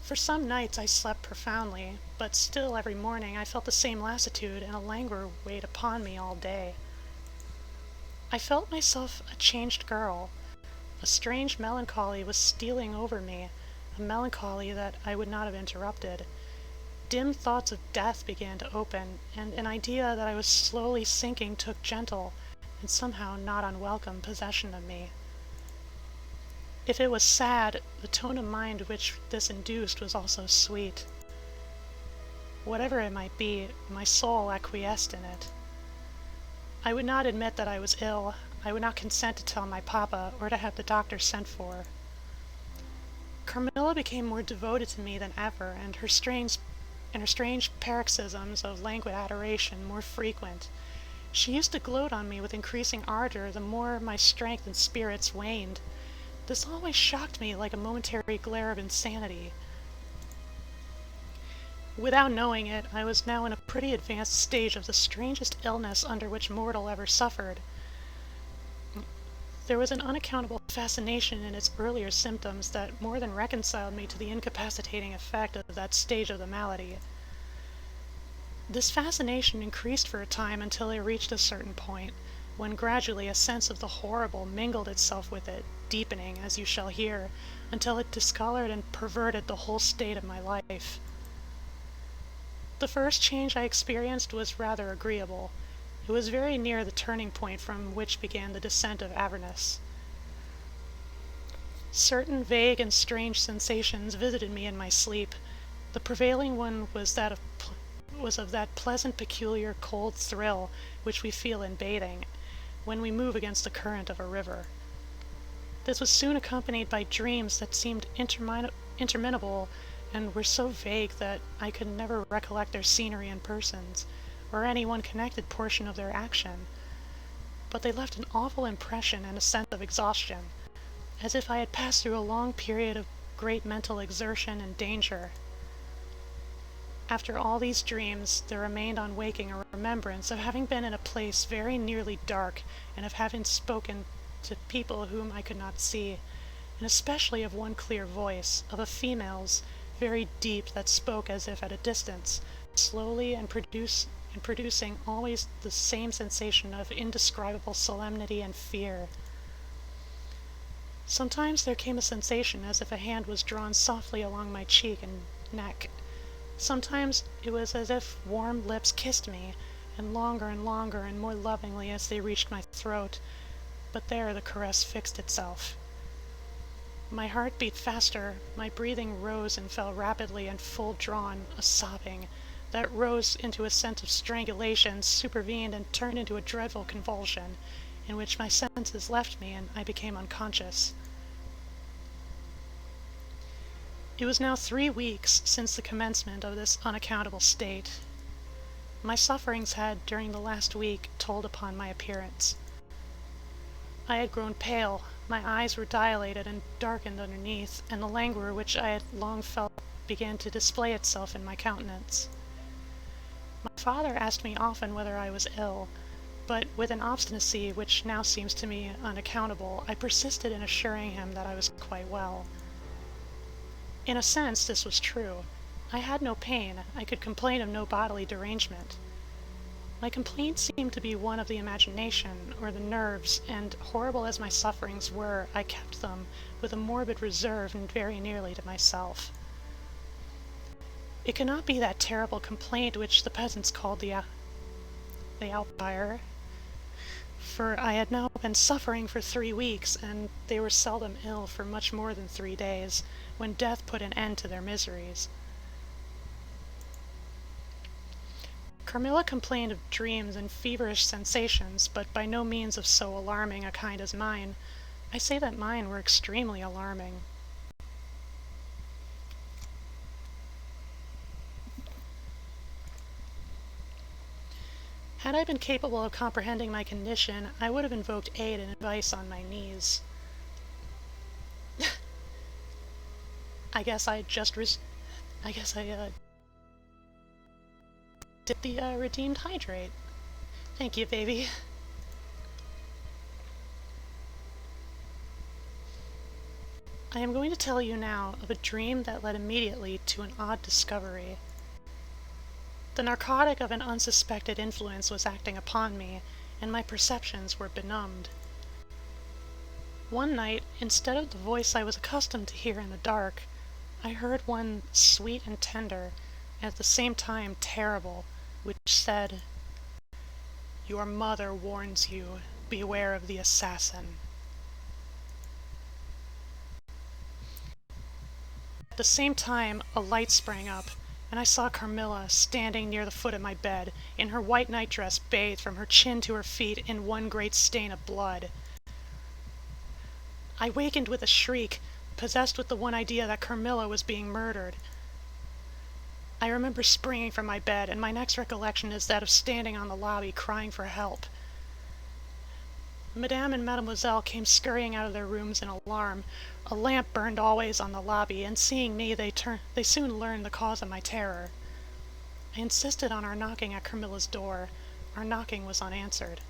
For some nights I slept profoundly, but still every morning I felt the same lassitude, and a languor weighed upon me all day. I felt myself a changed girl. A strange melancholy was stealing over me, a melancholy that I would not have interrupted. Dim thoughts of death began to open, and an idea that I was slowly sinking took gentle, and somehow not unwelcome, possession of me. If it was sad, the tone of mind which this induced was also sweet. Whatever it might be, my soul acquiesced in it. I would not admit that I was ill. I would not consent to tell my papa, or to have the doctor sent for. Carmilla became more devoted to me than ever, and her strange paroxysms of languid adoration more frequent. She used to gloat on me with increasing ardor the more my strength and spirits waned. This always shocked me like a momentary glare of insanity. Without knowing it, I was now in a pretty advanced stage of the strangest illness under which mortal ever suffered. There was an unaccountable fascination in its earlier symptoms that more than reconciled me to the incapacitating effect of that stage of the malady. This fascination increased for a time until it reached a certain point, when gradually a sense of the horrible mingled itself with it, deepening, as you shall hear, until it discolored and perverted the whole state of my life. The first change I experienced was rather agreeable. It was very near the turning point from which began the descent of Avernus. Certain vague and strange sensations visited me in my sleep. The prevailing one was of that pleasant, peculiar, cold thrill which we feel in bathing, when we move against the current of a river. This was soon accompanied by dreams that seemed interminable and were so vague that I could never recollect their scenery and persons, or any one connected portion of their action. But they left an awful impression and a sense of exhaustion, as if I had passed through a long period of great mental exertion and danger. After all these dreams, there remained on waking a remembrance of having been in a place very nearly dark, and of having spoken to people whom I could not see, and especially of one clear voice, of a female's, very deep, that spoke as if at a distance, slowly, and producing always the same sensation of indescribable solemnity and fear. Sometimes there came a sensation as if a hand was drawn softly along my cheek and neck. Sometimes it was as if warm lips kissed me, and longer and more lovingly as they reached my throat, but there the caress fixed itself. My heart beat faster, my breathing rose and fell rapidly and full-drawn, a sobbing, that rose into a sense of strangulation, supervened and turned into a dreadful convulsion, in which my senses left me and I became unconscious. It was now 3 weeks since the commencement of this unaccountable state. My sufferings had, during the last week, told upon my appearance. I had grown pale, my eyes were dilated and darkened underneath, and the languor which I had long felt began to display itself in my countenance. My father asked me often whether I was ill, but with an obstinacy which now seems to me unaccountable, I persisted in assuring him that I was quite well. In a sense, this was true. I had no pain, I could complain of no bodily derangement. My complaint seemed to be one of the imagination, or the nerves, and horrible as my sufferings were, I kept them with a morbid reserve and very nearly to myself. It could not be that terrible complaint which the peasants called the outlier, for I had now been suffering for 3 weeks, and they were seldom ill for much more than 3 days, when death put an end to their miseries. Carmilla complained of dreams and feverish sensations, but by no means of so alarming a kind as mine. I say that mine were extremely alarming. Had I been capable of comprehending my condition, I would have invoked aid and advice on my knees. I guess I did the redeemed hydrate. Thank you, baby. I am going to tell you now of a dream that led immediately to an odd discovery. The narcotic of an unsuspected influence was acting upon me, and my perceptions were benumbed. One night, instead of the voice I was accustomed to hear in the dark, I heard one sweet and tender, and at the same time terrible, which said, "Your mother warns you, beware of the assassin." At the same time, a light sprang up, and I saw Carmilla standing near the foot of my bed, in her white nightdress bathed from her chin to her feet in one great stain of blood. I wakened with a shriek, possessed with the one idea that Carmilla was being murdered. I remember springing from my bed, and my next recollection is that of standing on the lobby crying for help. Madame and Mademoiselle came scurrying out of their rooms in alarm. A lamp burned always on the lobby, and seeing me, they soon learned the cause of my terror. I insisted on our knocking at Carmilla's door. Our knocking was unanswered.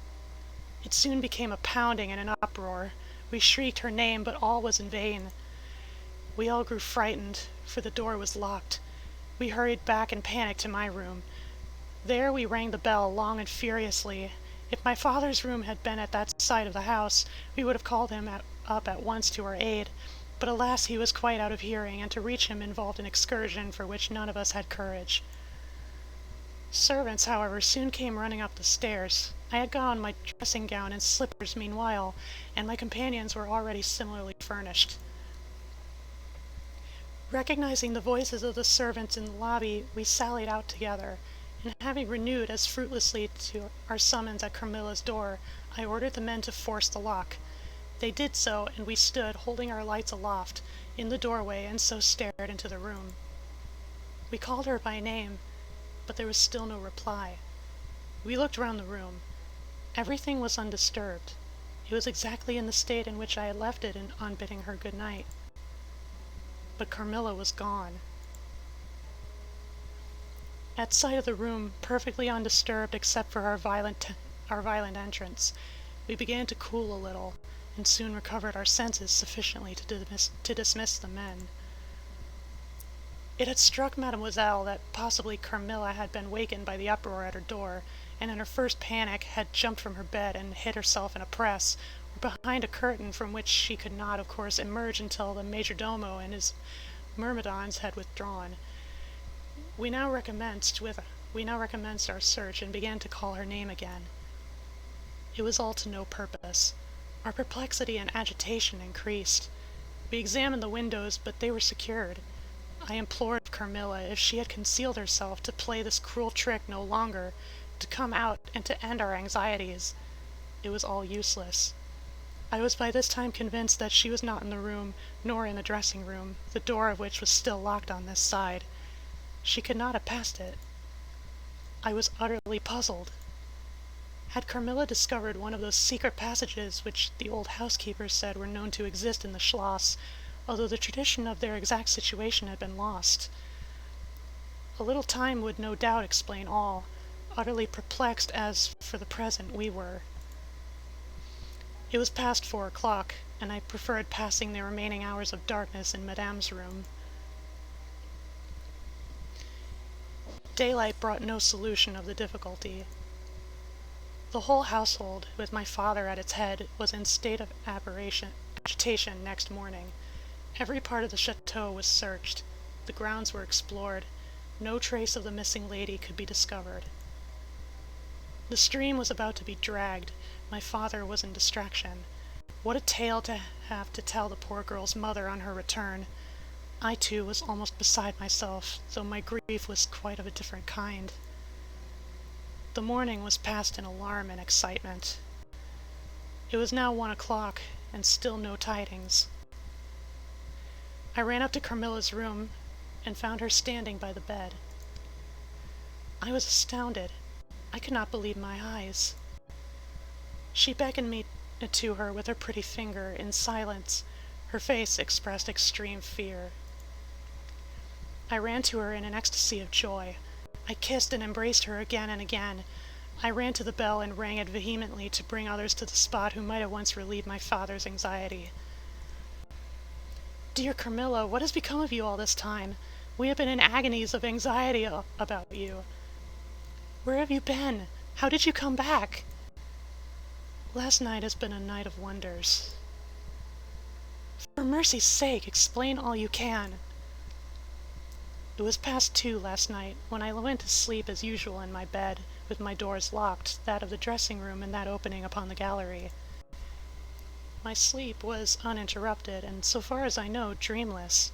It soon became a pounding and an uproar. We shrieked her name, but all was in vain. We all grew frightened, for the door was locked. We hurried back in panic to my room. There we rang the bell long and furiously. If my father's room had been at that side of the house, we would have called him up at once to our aid, but alas, he was quite out of hearing, and to reach him involved an excursion for which none of us had courage. Servants, however, soon came running up the stairs. I had got on my dressing gown and slippers meanwhile, and my companions were already similarly furnished. Recognizing the voices of the servants in the lobby, we sallied out together, and having renewed as fruitlessly to our summons at Carmilla's door, I ordered the men to force the lock. They did so, and we stood, holding our lights aloft, in the doorway, and so stared into the room. We called her by name, but there was still no reply. We looked round the room. Everything was undisturbed. It was exactly in the state in which I had left it on bidding her good night. But Carmilla was gone. At sight of the room, perfectly undisturbed except for our violent entrance, we began to cool a little, and soon recovered our senses sufficiently to dismiss the men. It had struck Mademoiselle that possibly Carmilla had been wakened by the uproar at her door, and in her first panic had jumped from her bed and hid herself in a press, or behind a curtain from which she could not, of course, emerge until the majordomo and his myrmidons had withdrawn. We now recommenced our search and began to call her name again. It was all to no purpose. Our perplexity and agitation increased. We examined the windows, but they were secured. I implored Carmilla, if she had concealed herself, to play this cruel trick no longer, to come out and to end our anxieties. It was all useless. I was by this time convinced that she was not in the room, nor in the dressing room, the door of which was still locked on this side. She could not have passed it. I was utterly puzzled. Had Carmilla discovered one of those secret passages which the old housekeepers said were known to exist in the Schloss, although the tradition of their exact situation had been lost? A little time would no doubt explain all, utterly perplexed as, for the present, we were. It was past 4 o'clock, and I preferred passing the remaining hours of darkness in Madame's room. Daylight brought no solution of the difficulty. The whole household, with my father at its head, was in state of agitation next morning. Every part of the chateau was searched. The grounds were explored. No trace of the missing lady could be discovered. The stream was about to be dragged. My father was in distraction. What a tale to have to tell the poor girl's mother on her return! I, too, was almost beside myself, though my grief was quite of a different kind. The morning was passed in alarm and excitement. It was now 1 o'clock, and still no tidings. I ran up to Carmilla's room, and found her standing by the bed. I was astounded. I could not believe my eyes. She beckoned me to her with her pretty finger, in silence. Her face expressed extreme fear. I ran to her in an ecstasy of joy. I kissed and embraced her again and again. I ran to the bell and rang it vehemently to bring others to the spot who might at once relieve my father's anxiety. "Dear Carmilla, what has become of you all this time? We have been in agonies of anxiety about you. Where have you been? How did you come back?" "Last night has been a night of wonders." "For mercy's sake, explain all you can." "It was past 2 last night, when I went to sleep as usual in my bed, with my doors locked, that of the dressing-room and that opening upon the gallery. My sleep was uninterrupted, and so far as I know, dreamless.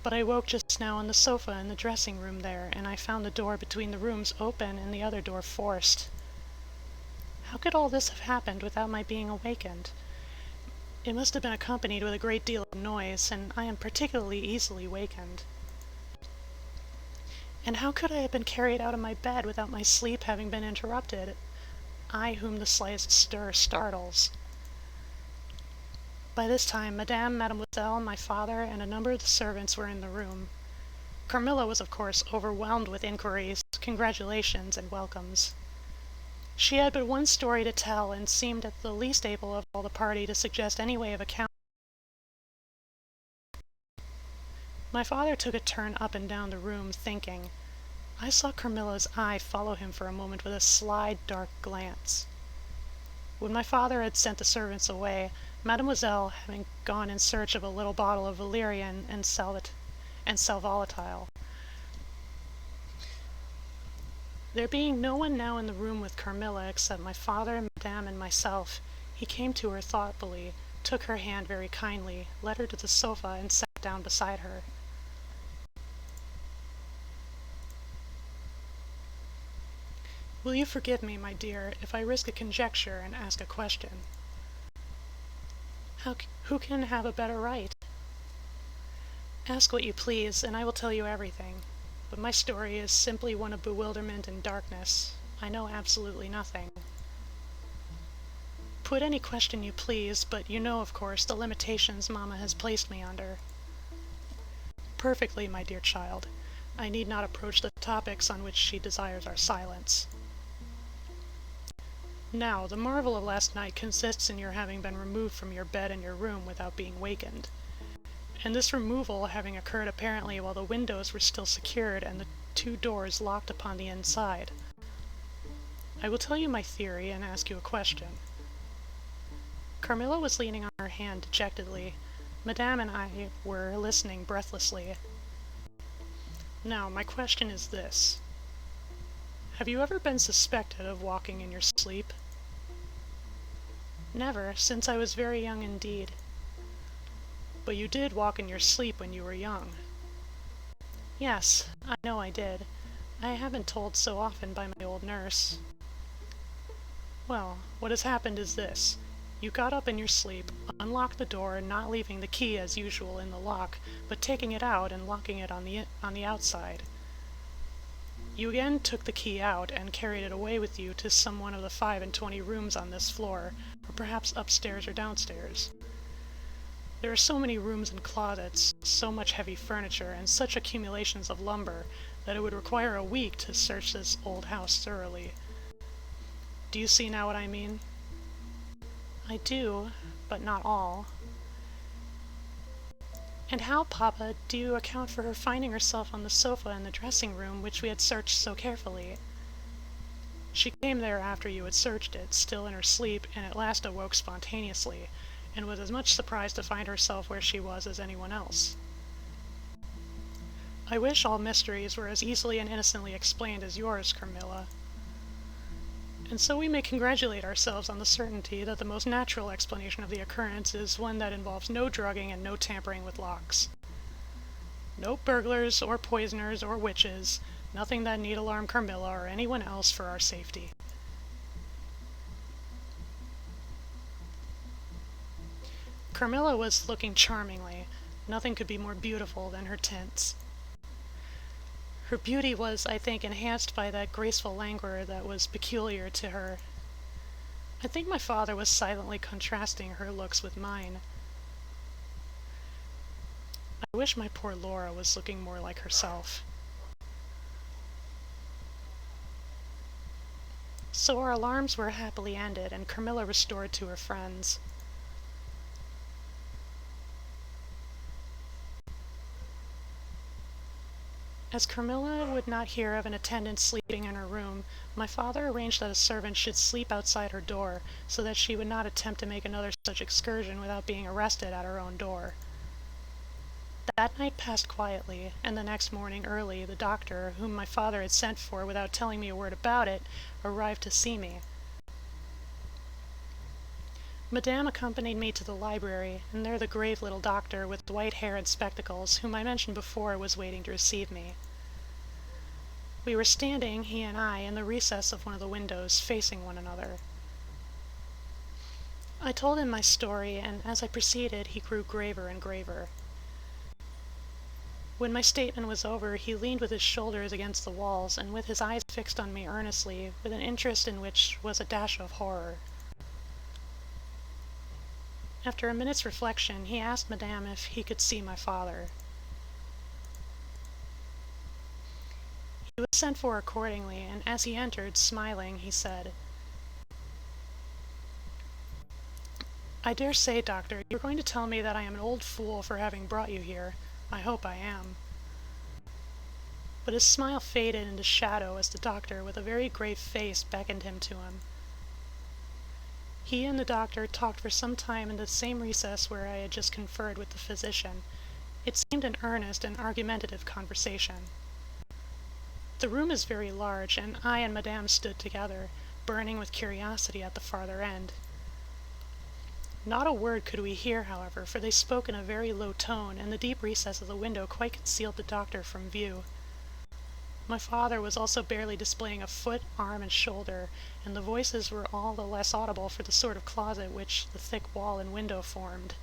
But I woke just now on the sofa in the dressing-room there, and I found the door between the rooms open and the other door forced. How could all this have happened without my being awakened? It must have been accompanied with a great deal of noise, and I am particularly easily wakened. And how could I have been carried out of my bed without my sleep having been interrupted, I whom the slightest stir startles? By this time, Madame, Mademoiselle, my father, and a number of the servants were in the room. Carmilla was, of course, overwhelmed with inquiries, congratulations, and welcomes. She had but one story to tell, and seemed at the least able of all the party to suggest any way of account. My father took a turn up and down the room, thinking. I saw Carmilla's eye follow him for a moment with a sly, dark glance. When my father had sent the servants away, Mademoiselle, having gone in search of a little bottle of valerian and sal volatile. There being no one now in the room with Carmilla except my father, Madame, and myself, he came to her thoughtfully, took her hand very kindly, led her to the sofa, and sat down beside her. "Will you forgive me, my dear, if I risk a conjecture and ask a question?" Who can have a better right? Ask what you please, and I will tell you everything. But my story is simply one of bewilderment and darkness. I know absolutely nothing. Put any question you please, but you know, of course, the limitations Mamma has placed me under. Perfectly, my dear child. I need not approach the topics on which she desires our silence. Now, the marvel of last night consists in your having been removed from your bed in your room without being wakened, and this removal having occurred apparently while the windows were still secured and the 2 doors locked upon the inside. I will tell you my theory and ask you a question. Carmilla was leaning on her hand dejectedly. Madame and I were listening breathlessly. Now, my question is this. Have you ever been suspected of walking in your sleep? Never, since I was very young indeed. But you did walk in your sleep when you were young. Yes, I know I did. I have been told so often by my old nurse. Well, what has happened is this. You got up in your sleep, unlocked the door, not leaving the key as usual in the lock, but taking it out and locking it on the outside. You again took the key out and carried it away with you to some one of the 25 rooms on this floor, or perhaps upstairs or downstairs. There are so many rooms and closets, so much heavy furniture, and such accumulations of lumber, that it would require a week to search this old house thoroughly. Do you see now what I mean? I do, but not all. And how, Papa, do you account for her finding herself on the sofa in the dressing room which we had searched so carefully? She came there after you had searched it, still in her sleep, and at last awoke spontaneously, and was as much surprised to find herself where she was as anyone else. I wish all mysteries were as easily and innocently explained as yours, Carmilla. And so we may congratulate ourselves on the certainty that the most natural explanation of the occurrence is one that involves no drugging and no tampering with locks. No burglars or poisoners or witches, nothing that need alarm Carmilla or anyone else for our safety. Carmilla was looking charmingly. Nothing could be more beautiful than her tints. Her beauty was, I think, enhanced by that graceful languor that was peculiar to her. I think my father was silently contrasting her looks with mine. I wish my poor Laura was looking more like herself. So our alarms were happily ended, and Carmilla restored to her friends. As Carmilla would not hear of an attendant sleeping in her room, my father arranged that a servant should sleep outside her door, so that she would not attempt to make another such excursion without being arrested at her own door. That night passed quietly, and the next morning early the doctor, whom my father had sent for without telling me a word about it, arrived to see me. Madame accompanied me to the library, and there the grave little doctor with white hair and spectacles, whom I mentioned before, was waiting to receive me. We were standing, he and I, in the recess of one of the windows, facing one another. I told him my story, and as I proceeded, he grew graver and graver. When my statement was over, he leaned with his shoulders against the walls, and with his eyes fixed on me earnestly, with an interest in which was a dash of horror. After a minute's reflection, he asked Madame if he could see my father. He was sent for accordingly, and as he entered, smiling, he said, "I dare say, Doctor, you're going to tell me that I am an old fool for having brought you here. I hope I am." But his smile faded into shadow as the doctor, with a very grave face, beckoned him to him. He and the doctor talked for some time in the same recess where I had just conferred with the physician. It seemed an earnest and argumentative conversation. The room is very large, and I and Madame stood together, burning with curiosity at the farther end. Not a word could we hear, however, for they spoke in a very low tone, and the deep recess of the window quite concealed the doctor from view. My father was also barely displaying a foot, arm, and shoulder, and the voices were all the less audible for the sort of closet which the thick wall and window formed.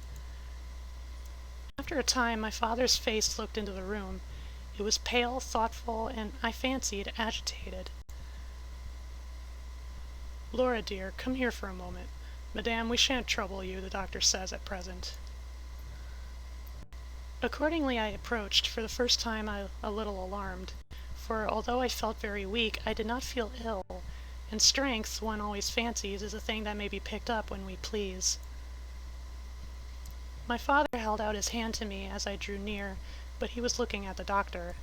After a time, my father's face looked into the room. It was pale, thoughtful, and, I fancied, agitated. "Laura, dear, come here for a moment. Madame, we shan't trouble you, the doctor says, at present." Accordingly I approached, for the first time a little alarmed, for although I felt very weak, I did not feel ill, and strength, one always fancies, is a thing that may be picked up when we please. My father held out his hand to me as I drew near, but he was looking at the doctor.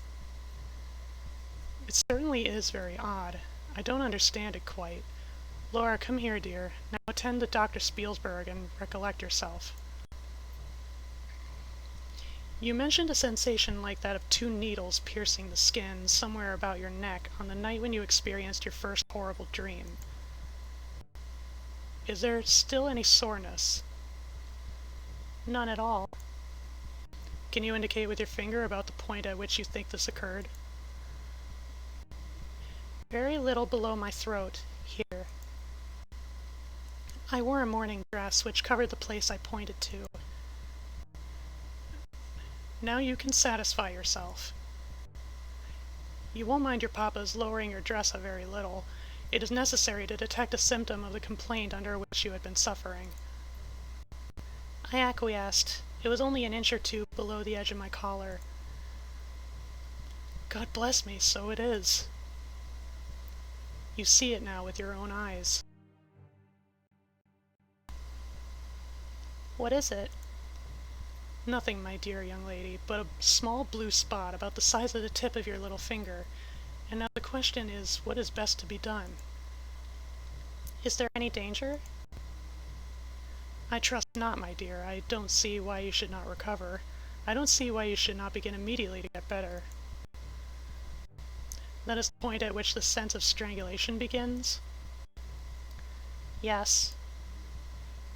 "It certainly is very odd. I don't understand it quite. Laura, come here, dear. Now attend to Dr. Spielsberg and recollect yourself. You mentioned a sensation like that of 2 needles piercing the skin somewhere about your neck on the night when you experienced your first horrible dream. Is there still any soreness?" "None at all." "Can you indicate with your finger about the point at which you think this occurred?" "Very little below my throat, here." I wore a morning dress which covered the place I pointed to. "Now you can satisfy yourself. You won't mind your papa's lowering your dress a very little. It is necessary to detect a symptom of the complaint under which you had been suffering." I acquiesced. It was only an inch or 2 below the edge of my collar. "God bless me, so it is." "You see it now with your own eyes." "What is it?" "Nothing, my dear young lady, but a small blue spot about the size of the tip of your little finger. And now the question is, what is best to be done?" "Is there any danger?" "I trust not, my dear. I don't see why you should not recover. I don't see why you should not begin immediately to get better." "That is the point at which the sense of strangulation begins?" "Yes."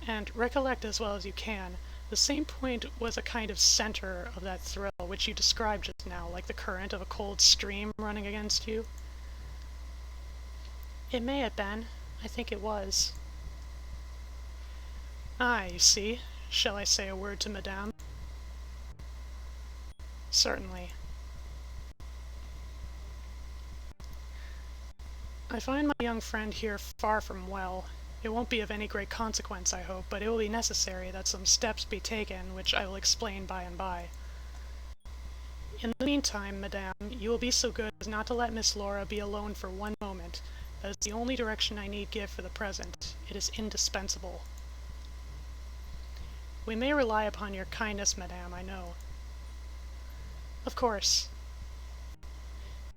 "And recollect as well as you can, the same point was a kind of center of that thrill which you described just now, like the current of a cold stream running against you?" "It may have been. I think it was." "Ah, you see. Shall I say a word to Madame?" "Certainly." "I find my young friend here far from well. It won't be of any great consequence, I hope, but it will be necessary that some steps be taken, which I will explain by and by. In the meantime, Madame, you will be so good as not to let Miss Laura be alone for one moment. That is the only direction I need give for the present. It is indispensable." "We may rely upon your kindness, Madame, I know." "Of course."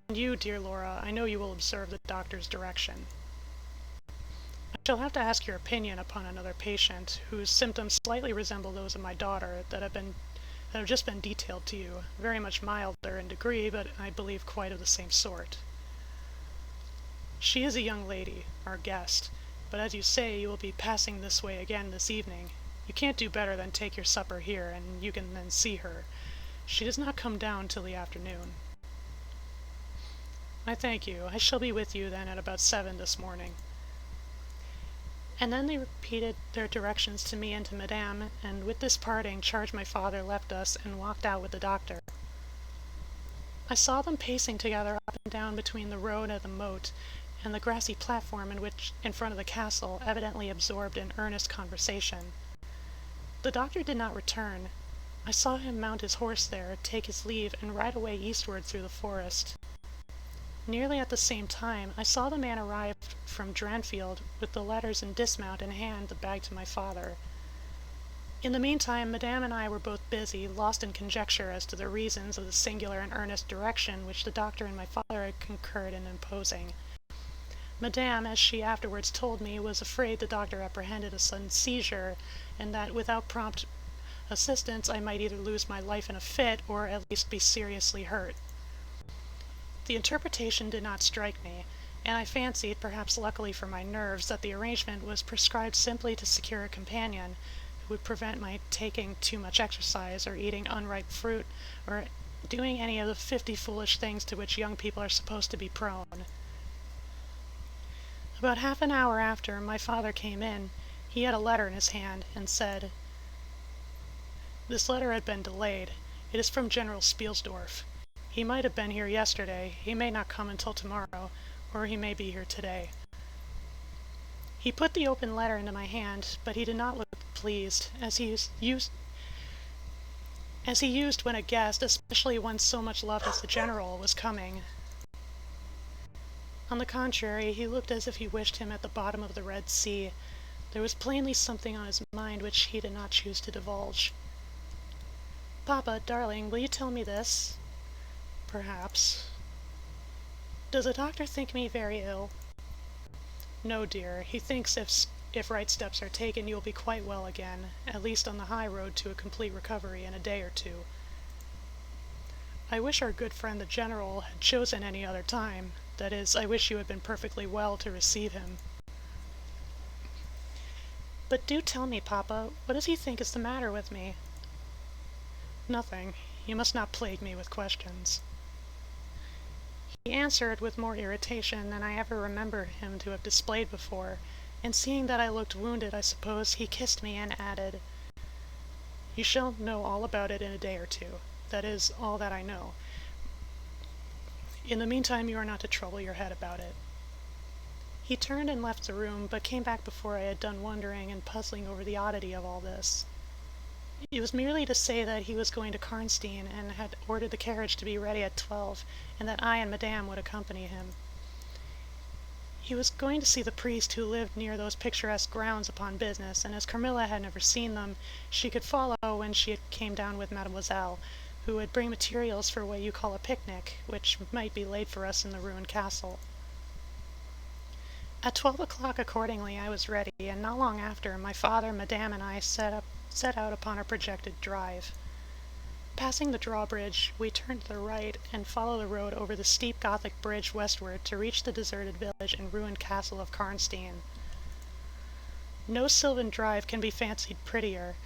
"And you, dear Laura, I know you will observe the doctor's direction. I shall have to ask your opinion upon another patient, whose symptoms slightly resemble those of my daughter that have just been detailed to you, very much milder in degree, but I believe quite of the same sort. She is a young lady, our guest, but as you say, you will be passing this way again this evening. You can't do better than take your supper here, and you can then see her. She does not come down till the afternoon." "I thank you. I shall be with you then at about 7 this morning." And then they repeated their directions to me and to Madame, and with this parting charge my father left us and walked out with the doctor. I saw them pacing together up and down between the road and the moat, and the grassy platform in front of the castle, evidently absorbed in earnest conversation. The doctor did not return. I saw him mount his horse there, take his leave, and ride away eastward through the forest. Nearly at the same time, I saw the man arrive from Dranfield with the letters and dismount and hand the bag to my father. In the meantime, Madame and I were both busy, lost in conjecture as to the reasons of the singular and earnest direction which the doctor and my father had concurred in imposing. Madame, as she afterwards told me, was afraid the doctor apprehended a sudden seizure, and that without prompt assistance I might either lose my life in a fit or at least be seriously hurt. The interpretation did not strike me, and I fancied, perhaps luckily for my nerves, that the arrangement was prescribed simply to secure a companion who would prevent my taking too much exercise or eating unripe fruit or doing any of the 50 foolish things to which young people are supposed to be prone. About half an hour after, my father came in. He had a letter in his hand and said, "This letter had been delayed. It is from General Spielsdorf. He might have been here yesterday, he may not come until tomorrow, or he may be here today." He put the open letter into my hand, but he did not look pleased, as he used when a guest, especially one so much loved as the General, was coming. On the contrary, he looked as if he wished him at the bottom of the Red Sea. There was plainly something on his mind which he did not choose to divulge. "Papa, darling, will you tell me this?" "Perhaps." "Does the doctor think me very ill?" "No, dear. He thinks if right steps are taken you will be quite well again, at least on the high road to a complete recovery in a day or two." "I wish our good friend the General had chosen any other time. That is, I wish you had been perfectly well to receive him." "But do tell me, Papa, what does he think is the matter with me?" "Nothing. You must not plague me with questions." He answered with more irritation than I ever remember him to have displayed before, and seeing that I looked wounded, I suppose, he kissed me and added, "You shall know all about it in a day or two. That is all that I know. In the meantime you are not to trouble your head about it." He turned and left the room, but came back before I had done wondering and puzzling over the oddity of all this. It was merely to say that he was going to Karnstein and had ordered the carriage to be ready at 12, and that I and Madame would accompany him. He was going to see the priest who lived near those picturesque grounds upon business, and as Carmilla had never seen them, she could follow when she came down with Mademoiselle, who would bring materials for what you call a picnic, which might be laid for us in the ruined castle. At 12 o'clock accordingly I was ready, and not long after, my father, Madame, and I set out upon our projected drive. Passing the drawbridge, we turned to the right and followed the road over the steep Gothic bridge westward to reach the deserted village and ruined castle of Karnstein. No sylvan drive can be fancied prettier.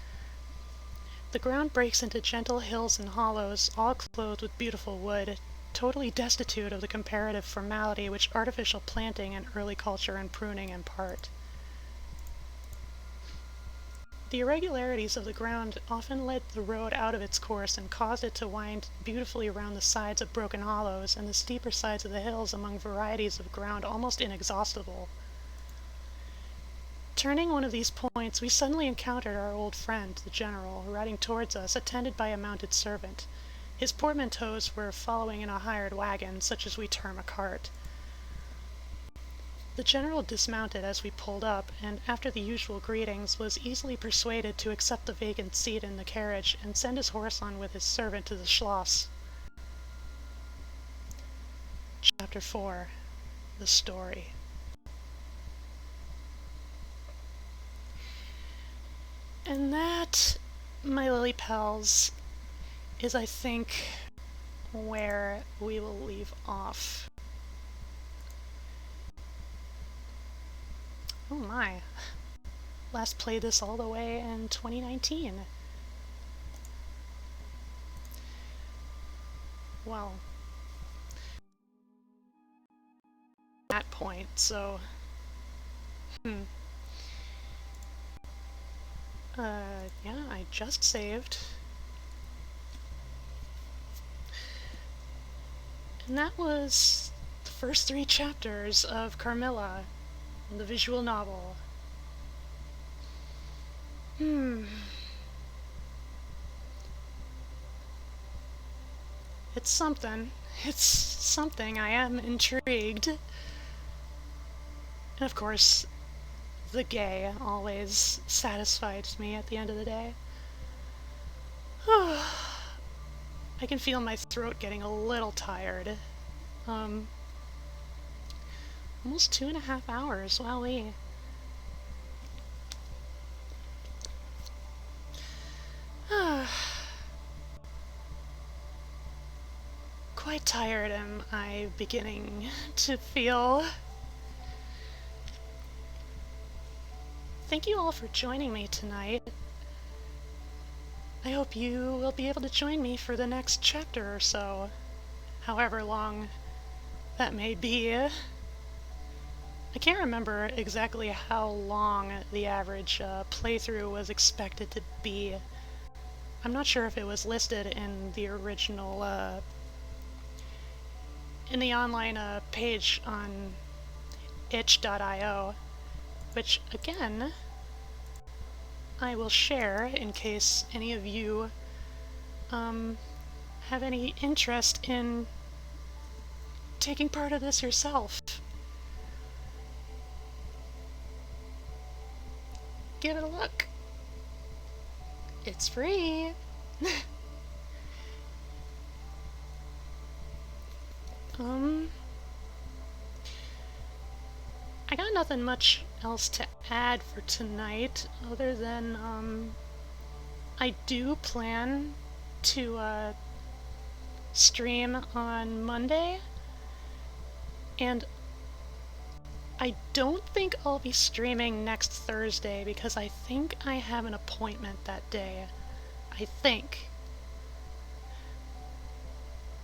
The ground breaks into gentle hills and hollows, all clothed with beautiful wood, totally destitute of the comparative formality which artificial planting and early culture and pruning impart. The irregularities of the ground often led the road out of its course and caused it to wind beautifully around the sides of broken hollows and the steeper sides of the hills among varieties of ground almost inexhaustible. Turning one of these points, we suddenly encountered our old friend, the General, riding towards us, attended by a mounted servant. His portmanteaus were following in a hired wagon, such as we term a cart. The General dismounted as we pulled up, and after the usual greetings, was easily persuaded to accept the vacant seat in the carriage and send his horse on with his servant to the Schloss. Chapter 4. The Story. And that, my lily pals, is, I think, where we will leave off. Oh my. Last played this all the way in 2019. Well, that point, so... yeah, I just saved. And that was the first 3 chapters of Carmilla, the visual novel. It's something. It's something. I am intrigued. And of course, the gay always satisfies me at the end of the day. I can feel my throat getting a little tired. Almost 2.5 hours, wowee. Quite tired am I beginning to feel. Thank you all for joining me tonight. I hope you will be able to join me for the next chapter or so, however long that may be. I can't remember exactly how long the average playthrough was expected to be. I'm not sure if it was listed in the original, in the online page on itch.io, which again, I will share in case any of you have any interest in taking part of this yourself. Give it a look. It's free. I got nothing much else to add for tonight other than I do plan to stream on Monday, and I don't think I'll be streaming next Thursday because I think I have an appointment that day. I think.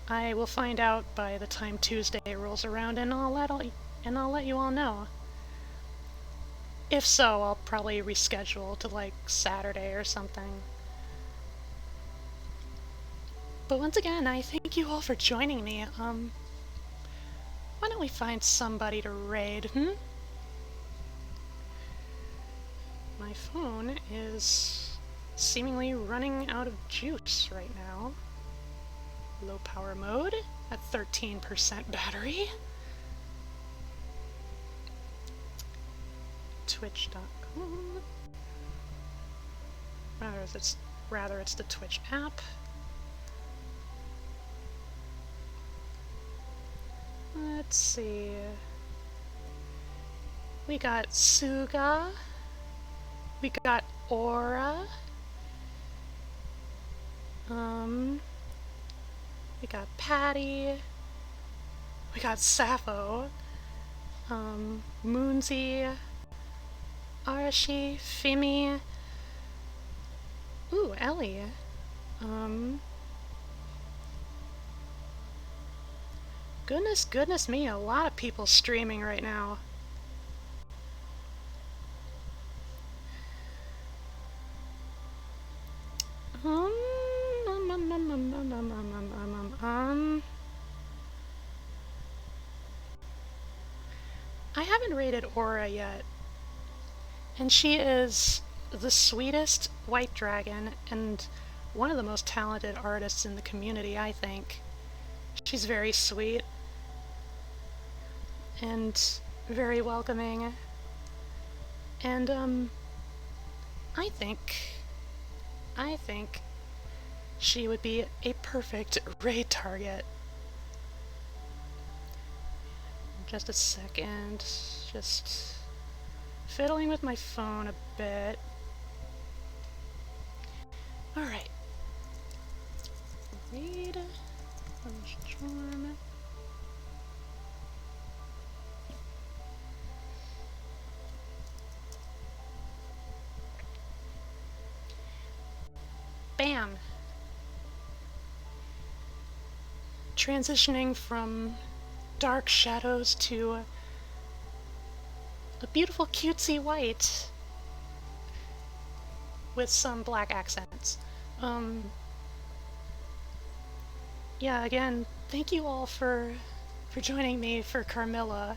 I will find out by the time Tuesday rolls around, and I'll let you all know. If so, I'll probably reschedule to like Saturday or something. But once again, I thank you all for joining me. Why don't we find somebody to raid, My phone is seemingly running out of juice right now. Low power mode at 13% battery. Twitch.com. Rather it's the Twitch app. Let's see. We got Suga. We got Aura. We got Patty. We got Sappho. Moonsy. Arashi. Fimi. Ooh, Ellie. Goodness me, a lot of people streaming right now. I haven't rated Aura yet, and she is the sweetest white dragon and one of the most talented artists in the community, I think. She's very sweet and very welcoming, and I think she would be a perfect raid target. Just a second, just fiddling with my phone a bit. Alright. Raid. Charm. Bam! Transitioning from dark shadows to a beautiful cutesy white with some black accents. Yeah, again, thank you all for joining me for Carmilla.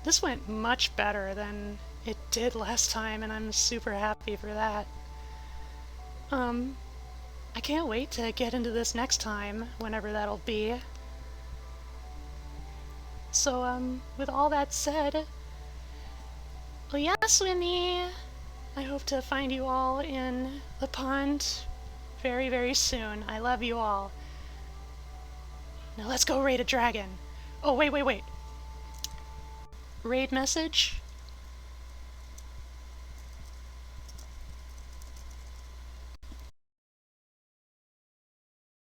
This went much better than it did last time, and I'm super happy for that. I can't wait to get into this next time, whenever that'll be. So, with all that said, Oyasumi! I hope to find you all in the pond very, very soon. I love you all. Now let's go raid a dragon. Oh, wait. Raid message?